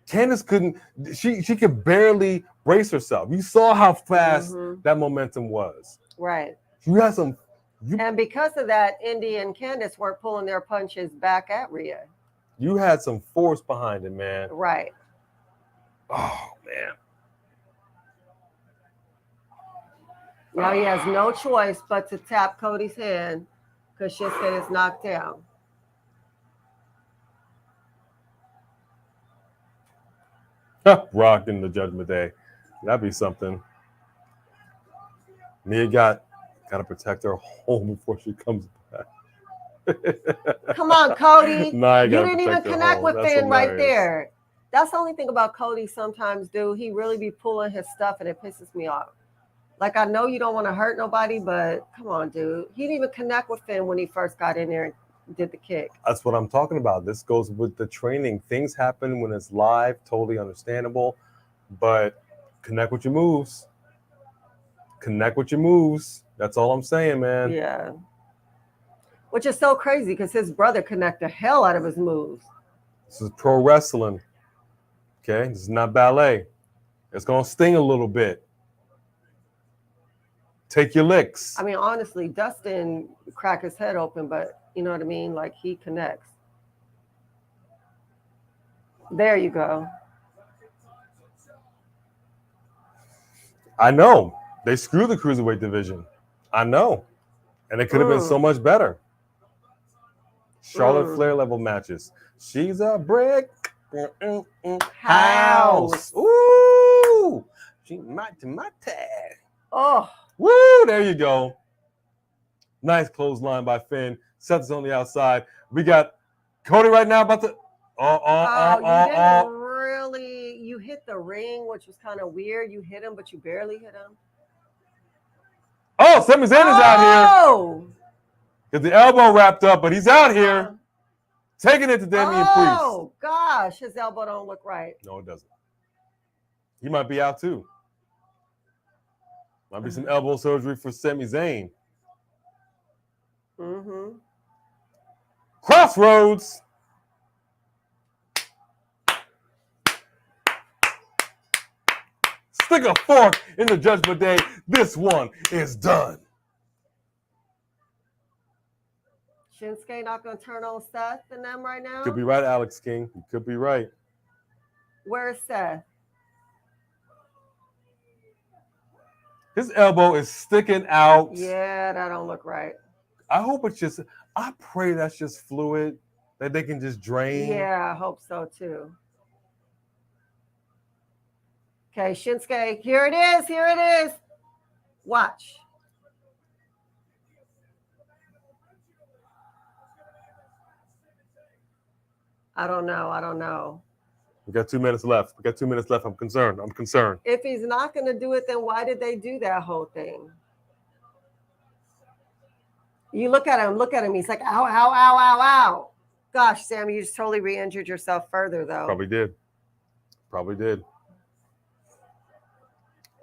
couldn't, she could barely brace herself. You saw how fast that momentum was. Right. You had some. And because of that, Indy and Candice weren't pulling their punches back at Rhea. You had some force behind it, man. Right. Oh, man. Now he has no choice but to tap Cody's hand because she said it's knocked down. Rock in the Judgment Day. That'd be something. Mia got to protect her home before she comes back. Come on, Cody. Nah, you didn't even connect with Finn right there. That's the only thing about Cody sometimes, dude. He really be pulling his stuff and it pisses me off. Like, I know you don't want to hurt nobody, but come on, dude. He didn't even connect with Finn when he first got in there and did the kick. That's what I'm talking about. This goes with the training. Things happen when it's live, totally understandable. But connect with your moves. Connect with your moves. That's all I'm saying, man. Yeah. Which is so crazy because his brother connected the hell out of his moves. This is pro wrestling. Okay? This is not ballet. It's going to sting a little bit. Take your licks. I mean, honestly, Dustin cracked his head open, but you know what I mean? Like, he connects. There you go. I know. They screwed the cruiserweight division. I know. And it could have been so much better. Charlotte Flair level matches. She's a brick house. Ooh. She might. Oh. Woo, there you go. Nice clothesline by Finn. Seth is on the outside. We got Cody right now about to. You hit the ring, which was kind of weird. You hit him, but you barely hit him. Oh, Sami Zayn is out here. Because the elbow wrapped up, but he's out here. Taking it to Damian Priest. Oh, gosh. His elbow don't look right. No, it doesn't. He might be out too. Might be some elbow surgery for Sami Zayn. Mm-hmm. Crossroads. Stick a fork in the Judgment Day. This one is done. Shinsuke not going to turn on Seth and them right now? Could be right, Alex King. You could be right. Where's Seth? His elbow is sticking out. Yeah, that don't look right. I hope it's just, I pray that's just fluid, that they can just drain. Yeah, I hope so too. Okay, Shinsuke, here it is, here it is. Watch. I don't know. We got 2 minutes left. I'm concerned. If he's not going to do it, then why did they do that whole thing? You look at him. He's like, ow, ow, ow, ow, ow. Gosh, Sam, you just totally re-injured yourself further, though. Probably did.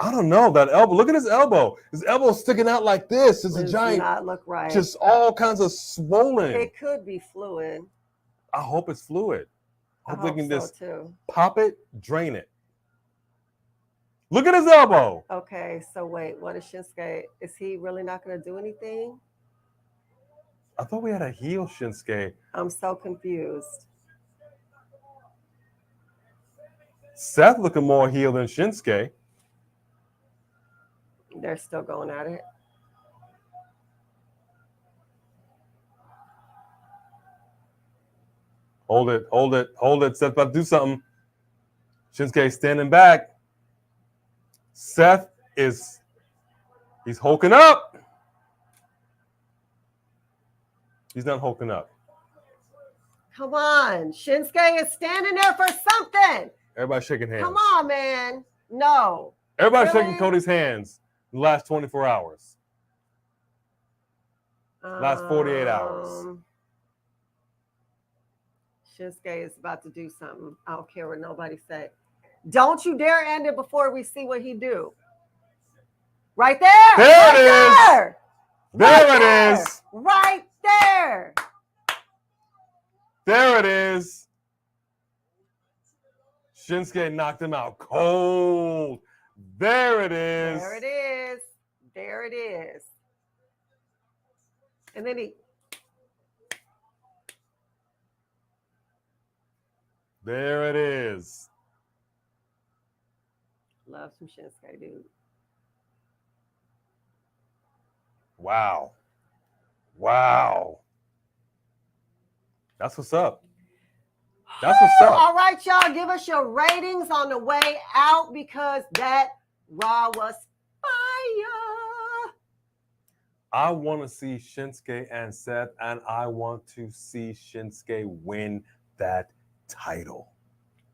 I don't know, that elbow. Look at his elbow. His elbow's sticking out like this. It's a giant. Does not look right. Just all kinds of swollen. It could be fluid. I hope it's fluid. I hope they can just too. pop it, drain it. Look at his elbow. Okay, so wait, what is Shinsuke? Is he really not going to do anything? I thought we had a heel Shinsuke. I'm so confused. Seth looking more heel than Shinsuke. They're still going at it. Hold it. Seth about to do something. Shinsuke standing back. Seth he's hulking up. He's not hulking up. Come on. Shinsuke is standing there for something. Everybody shaking hands. Come on, man. No. Everybody Really? shaking Cody's hands in the last 24 hours. Last 48 hours. Shinsuke is about to do something. I don't care what nobody say. Don't you dare end it before we see what he do. Right there. There it is. There it is. Right there. There it is. Shinsuke knocked him out cold. There it is. There it is. There it is. And then There it is. Love some Shinsuke, dude. Wow. That's what's up. All right, y'all. Give us your ratings on the way out because that Raw was fire. I want to see Shinsuke and Seth, and I want to see Shinsuke win that title.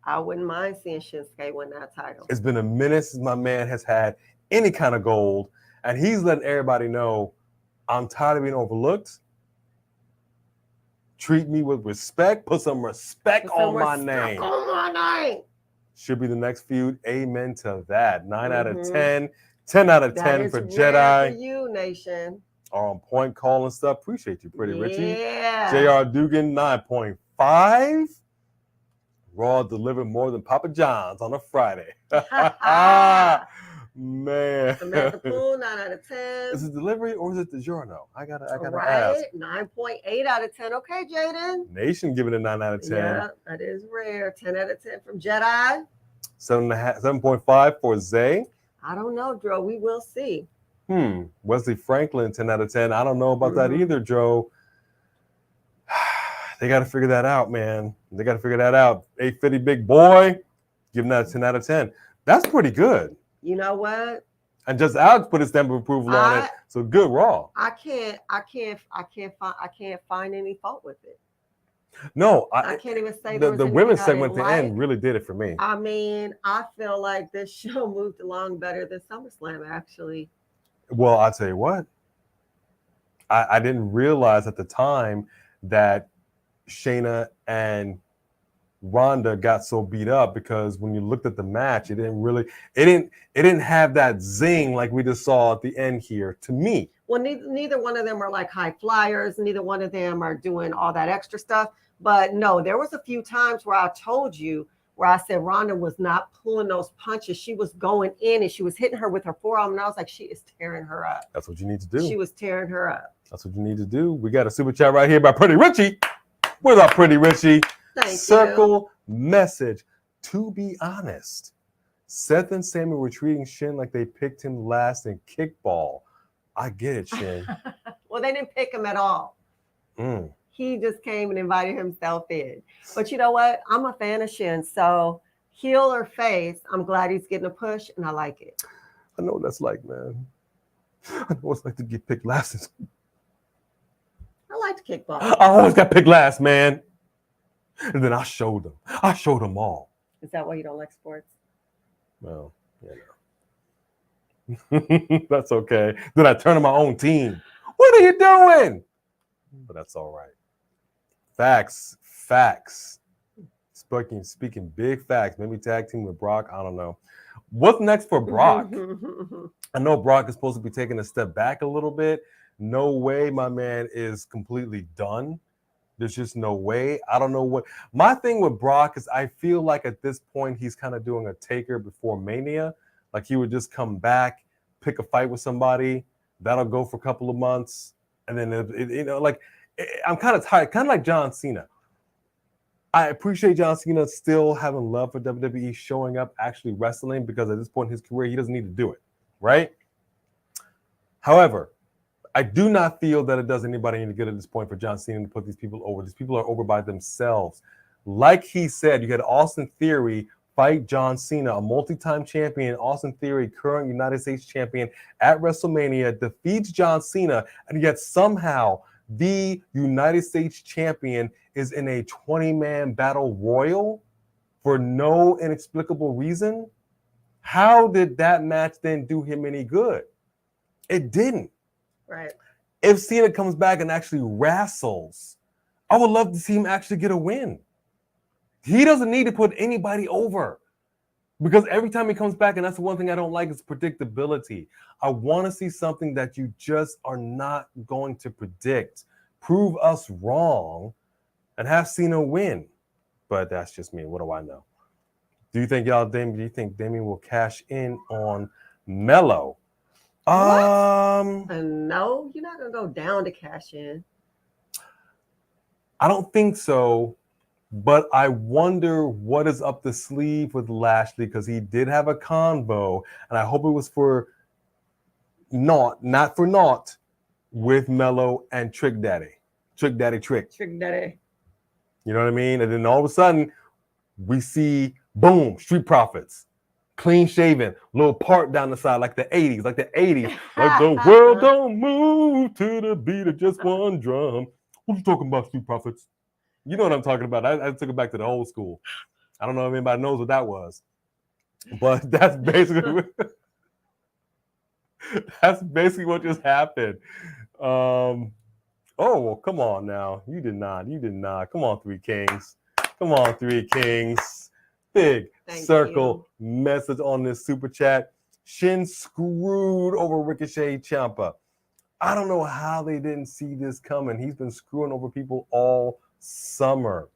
I wouldn't mind seeing Shinsuke win that title. It's been a minute since my man has had any kind of gold, and he's letting everybody know I'm tired of being overlooked. Treat me with respect. Put some respect on my name. On my name. Should be the next feud. Amen to that. 9 out of 10. 10 out of 10 for Jedi. For you, Nation. On point call and stuff. Appreciate you, Pretty Richie. Yeah. JR Dugan, 9.5. Raw delivered more than Papa John's on a Friday. Man. Samantha Poole, 9 out of 10. Is it delivery or is it DiGiorno? I gotta right? ask. 9.8 out of 10. Okay, Jaden. Nation giving it 9 out of 10. Yeah, that is rare. 10 out of 10 from Jedi. 7.5 for Zay. I don't know, Dro. We will see. Wesley Franklin, 10 out of 10. I don't know about that either, Joe. They got to figure that out, man. They got to figure that out. 850 big boy, giving that a 10 out of 10. That's pretty good. You know what? And just Alex put his stamp of approval on it. So good Raw. I can't find any fault with it. No, I can't even say the women's segment at the end really did it for me. I mean, I feel like this show moved along better than SummerSlam, actually. Well, I'll tell you what. I didn't realize at the time that Shayna and Ronda got so beat up because when you looked at the match, it didn't have that zing like we just saw at the end here to me. Well, neither one of them are like high flyers. Neither one of them are doing all that extra stuff. But no, there was a few times where I told you where I said Ronda was not pulling those punches. She was going in and she was hitting her with her forearm. And I was like, she is tearing her up. That's what you need to do. She was tearing her up. That's what you need to do. We got a super chat right here by Pretty Richie. Where's our Pretty Richie? Thank Circle you. Message. To be honest, Seth and Sammy were treating Shin like they picked him last in kickball. I get it, Shin. Well, they didn't pick him at all. He just came and invited himself in. But you know what? I'm a fan of Shin. So heel or face, I'm glad he's getting a push, and I like it. I know what that's like, man. I know what it's like to get picked last. I like kickball. I always got picked last, man. And then I showed them. I showed them all. Is that why you don't like sports? Well, that's okay. Then I turn to my own team. What are you doing? But that's all right. Facts. Speaking big facts. Maybe tag team with Brock. I don't know. What's next for Brock? I know Brock is supposed to be taking a step back a little bit. No way my man is completely done. There's just no way. I don't know what. My thing with Brock is I feel like at this point he's kind of doing a taker before Mania. Like he would just come back, pick a fight with somebody. That'll go for a couple of months. And then, I'm kind of tired. Kind of like John Cena. I appreciate John Cena still having love for WWE, showing up, actually wrestling, because at this point in his career, he doesn't need to do it, right? However, I do not feel that it does anybody any good at this point for John Cena to put these people over. These people are over by themselves. Like he said, you had Austin Theory fight John Cena, a multi-time champion. Austin Theory, current United States champion at WrestleMania, defeats John Cena, and yet somehow the United States champion is in a 20-man battle royal for no inexplicable reason. How did that match then do him any good? It didn't. Right. If Cena comes back and actually wrestles, I would love to see him actually get a win. He doesn't need to put anybody over because every time he comes back, and that's the one thing I don't like, is predictability. I want to see something that you just are not going to predict. Prove us wrong and have Cena win. But that's just me. What do I know? Do you think Damien will cash in on Melo? No, you're not gonna go down to cash in. I don't think so, but I wonder what is up the sleeve with Lashley, because he did have a convo, and I hope it was for not for naught, with Melo and Trick Daddy. You know what I mean? And then all of a sudden, we see, boom, Street Profits. Clean shaven, little part down the side, like the 80s. Like the world don't move to the beat of just one drum. What are you talking about, Street Profits? You know what I'm talking about. I took it back to the old school. I don't know if anybody knows what that was. But that's basically what just happened. Oh, well, come on now. You did not. Come on, Three Kings. Big Thank circle message on this super chat. Shin screwed over Ricochet Ciampa. I don't know how they didn't see this coming. He's been screwing over people all summer.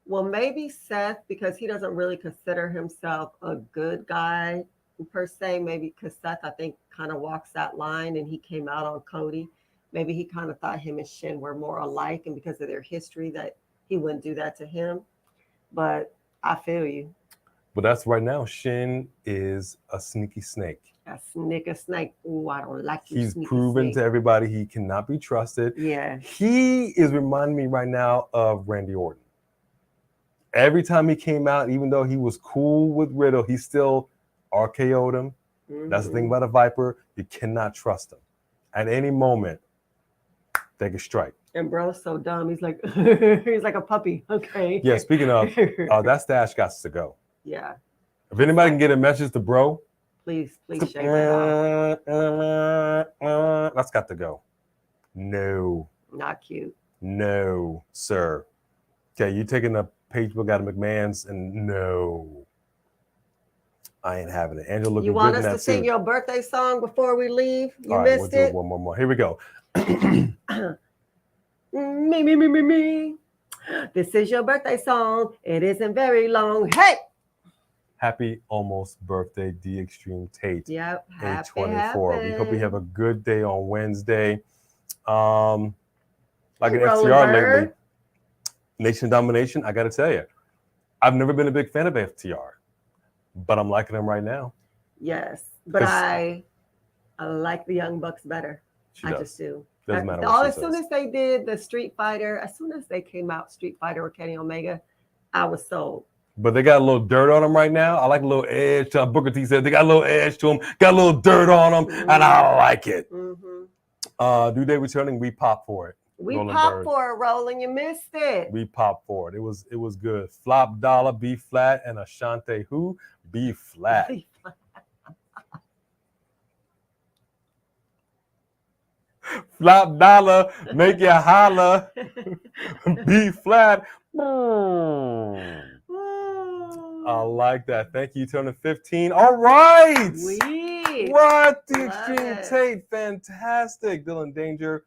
Well, maybe Seth, because he doesn't really consider himself a good guy per se. Maybe because Seth, I think, kind of walks that line, and he came out on Cody. Maybe he kind of thought him and Shin were more alike, and because of their history, that he wouldn't do that to him. But I feel you. But that's right now. Shin is a sneaky snake. A snake. Ooh, I don't like you. He's proven to everybody he cannot be trusted. Yeah. He is reminding me right now of Randy Orton. Every time he came out, even though he was cool with Riddle, he still RKO'd him. Mm-hmm. That's the thing about a Viper. You cannot trust him. At any moment, they can strike. And bro's so dumb. He's like a puppy. Okay. Yeah, speaking of, that stash got to go. Yeah. If anybody can get a message to bro, please shake that off. That's got to go. No. Not cute. No, sir. Okay, you taking a page book out of McMahon's, and no, I ain't having it. Angela looking You want good us in to that sing suit. your birthday song before we leave? You All right, we'll missed do it it? one more. Here we go. Me. This is your birthday song. It isn't very long. Hey! Happy almost birthday, D Extreme Tate. Yep, happy, 824. We hope you have a good day on Wednesday. Like Hey, an Roland FTR Bird. lately, Nation Domination, I got to tell you, I've never been a big fan of FTR, but I'm liking them right now. Yes, but I like the Young Bucks better. I just do. Doesn't matter what she As soon says. as they did the Street Fighter, as soon as they came out, Street Fighter or Kenny Omega, I was sold. But they got a little dirt on them right now. I like a little edge. Booker T said they got a little edge to them, got a little dirt on them, and I like it. Mm-hmm. Do they returning? We pop for it. We popped for it, Roland. You missed it. We popped for it. It was good. Flop Dollar, B flat, and Ashante who? B flat. Flop Dollar, make you holla. B flat. I like that. Thank you, turning 15. All right. What the Extreme Tate. Fantastic. Dylan Danger.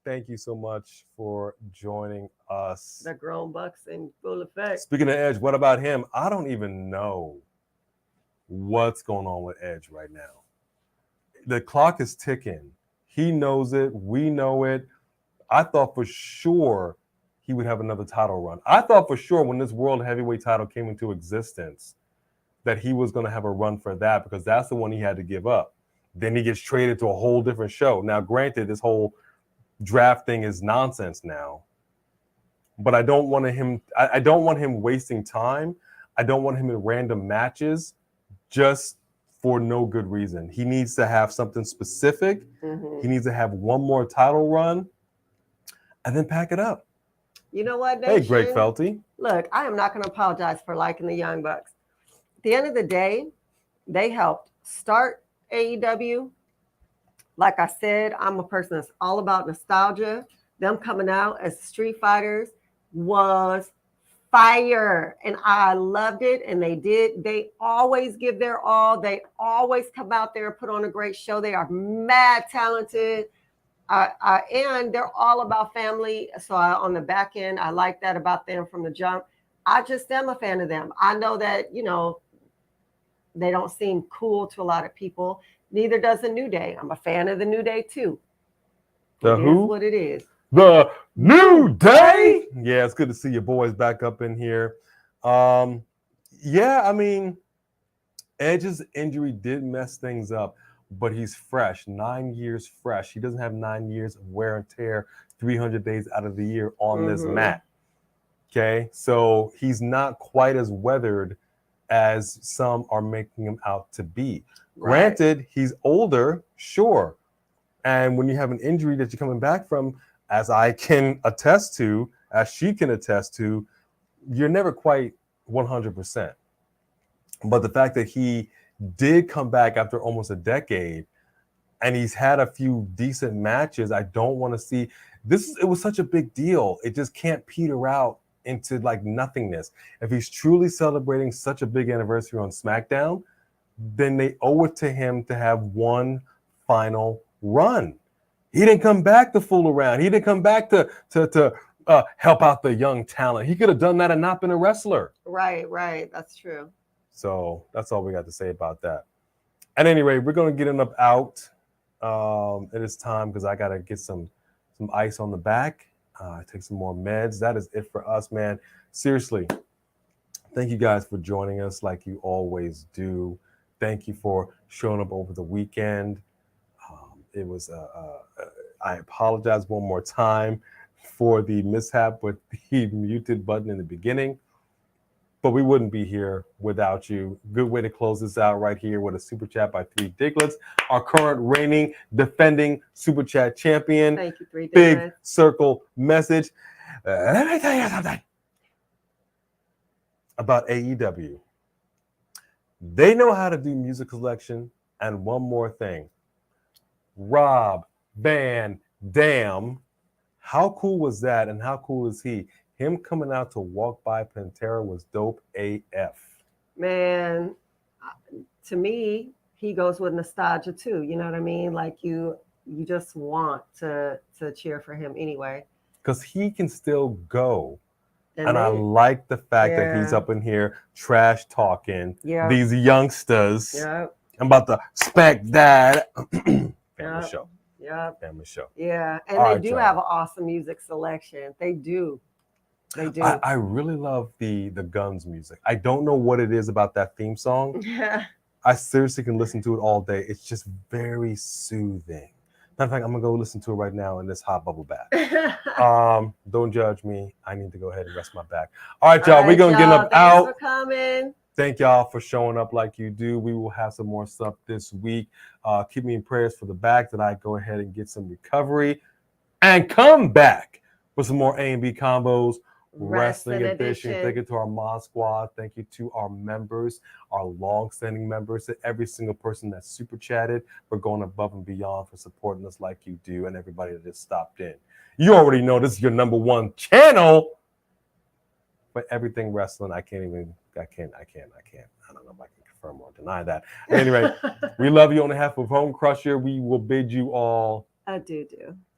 Thank you so much for joining us. The grown bucks in full effect. Speaking of Edge, what about him? I don't even know what's going on with Edge right now. The clock is ticking. He knows it. We know it. I thought for sure he would have another title run. I thought for sure when this World Heavyweight title came into existence that he was going to have a run for that because that's the one he had to give up. Then he gets traded to a whole different show. Now, granted, this whole draft thing is nonsense now, but I don't want him. I don't want him wasting time. I don't want him in random matches just for no good reason. He needs to have something specific. He needs to have one more title run and then pack it up. You know what, Nation? Hey, Greg Felty. Look, I am not going to apologize for liking the Young Bucks. At the end of the day, they helped start AEW. Like I said, I'm a person that's all about nostalgia. Them coming out as Street Fighters was fire. And I loved it. And they always give their all. They always come out there and put on a great show. They are mad talented. And they're all about family. So on the back end, I like that about them from the jump. I just am a fan of them. I know that, they don't seem cool to a lot of people. Neither does the New Day. I'm a fan of the New Day too. The who? Is what it is. The New Day. Yeah, it's good to see your boys back up in here. Yeah, I mean, Edge's injury did mess things up, but he's fresh, 9 years fresh. He doesn't have 9 years of wear and tear, 300 days out of the year on this mat. Okay, so he's not quite as weathered as some are making him out to be. Right. Granted, he's older, sure. And when you have an injury that you're coming back from, as I can attest to, as she can attest to, you're never quite 100%. But the fact that he did come back after almost a decade and he's had a few decent matches, I don't want to see this. It was such a big deal. It just can't peter out into like nothingness. If he's truly celebrating such a big anniversary on SmackDown, then they owe it to him to have one final run. He didn't come back to fool around. He didn't come back to help out the young talent. He could have done that and not been a wrestler. Right. That's true. So that's all we got to say about that. At any rate, we're going to get him up out. It is time because I got to get some ice on the back. Take some more meds. That is it for us, man. Seriously, thank you guys for joining us like you always do. Thank you for showing up over the weekend. It was, I apologize one more time for the mishap with the muted button in the beginning, but we wouldn't be here without you. Good way to close this out right here with a super chat by Three Diglets, our current reigning, defending super chat champion. Thank you, Three Diglets. Big circle message. Let me tell you something about AEW. They know how to do music selection, and one more thing. Rob Van Dam, how cool was that, and how cool is he? him coming out to walk by Pantera was dope AF. Man, to me, he goes with nostalgia too. You know what I mean? Like you just want to cheer for him anyway. Because he can still go. And they, I like the fact that he's Yeah. up in here trash talking Yeah. these youngsters. Yeah. I'm about to spank that. Family Yeah. show. Yeah. Family show. Yeah. And All they right, do y'all. have an awesome music selection. They do. They do. I really love the Guns music. I don't know what it is about that theme song. Yeah. I seriously can listen to it all day. It's just very soothing. Matter of fact, I'm gonna go listen to it right now in this hot bubble bath. Don't judge me. I need to go ahead and rest my back. All right, y'all. We're gonna get up out. Thanks for coming. Thank y'all for showing up like you do. We will have some more stuff this week. Keep me in prayers for the back that I go ahead and get some recovery and come back with some more A and B combos. Wrestling edition. Thank you to our Mod Squad. Thank you to our members, our long-standing members, to every single person that super chatted for going above and beyond for supporting us like you do, and everybody that just stopped in. You already know this is your number one channel for everything wrestling. I can't. I don't know if I can confirm or deny that. At any rate, we love you on behalf of Home Crusher. We will bid you all I do.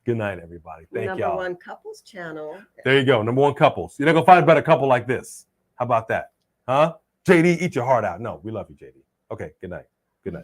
good night, everybody. Thank Number y'all. one couples channel. There you go. Number one couples. You're not going to find a better couple like this. How about that? Huh? JD, eat your heart out. No, we love you, JD. Okay, good night. Good night.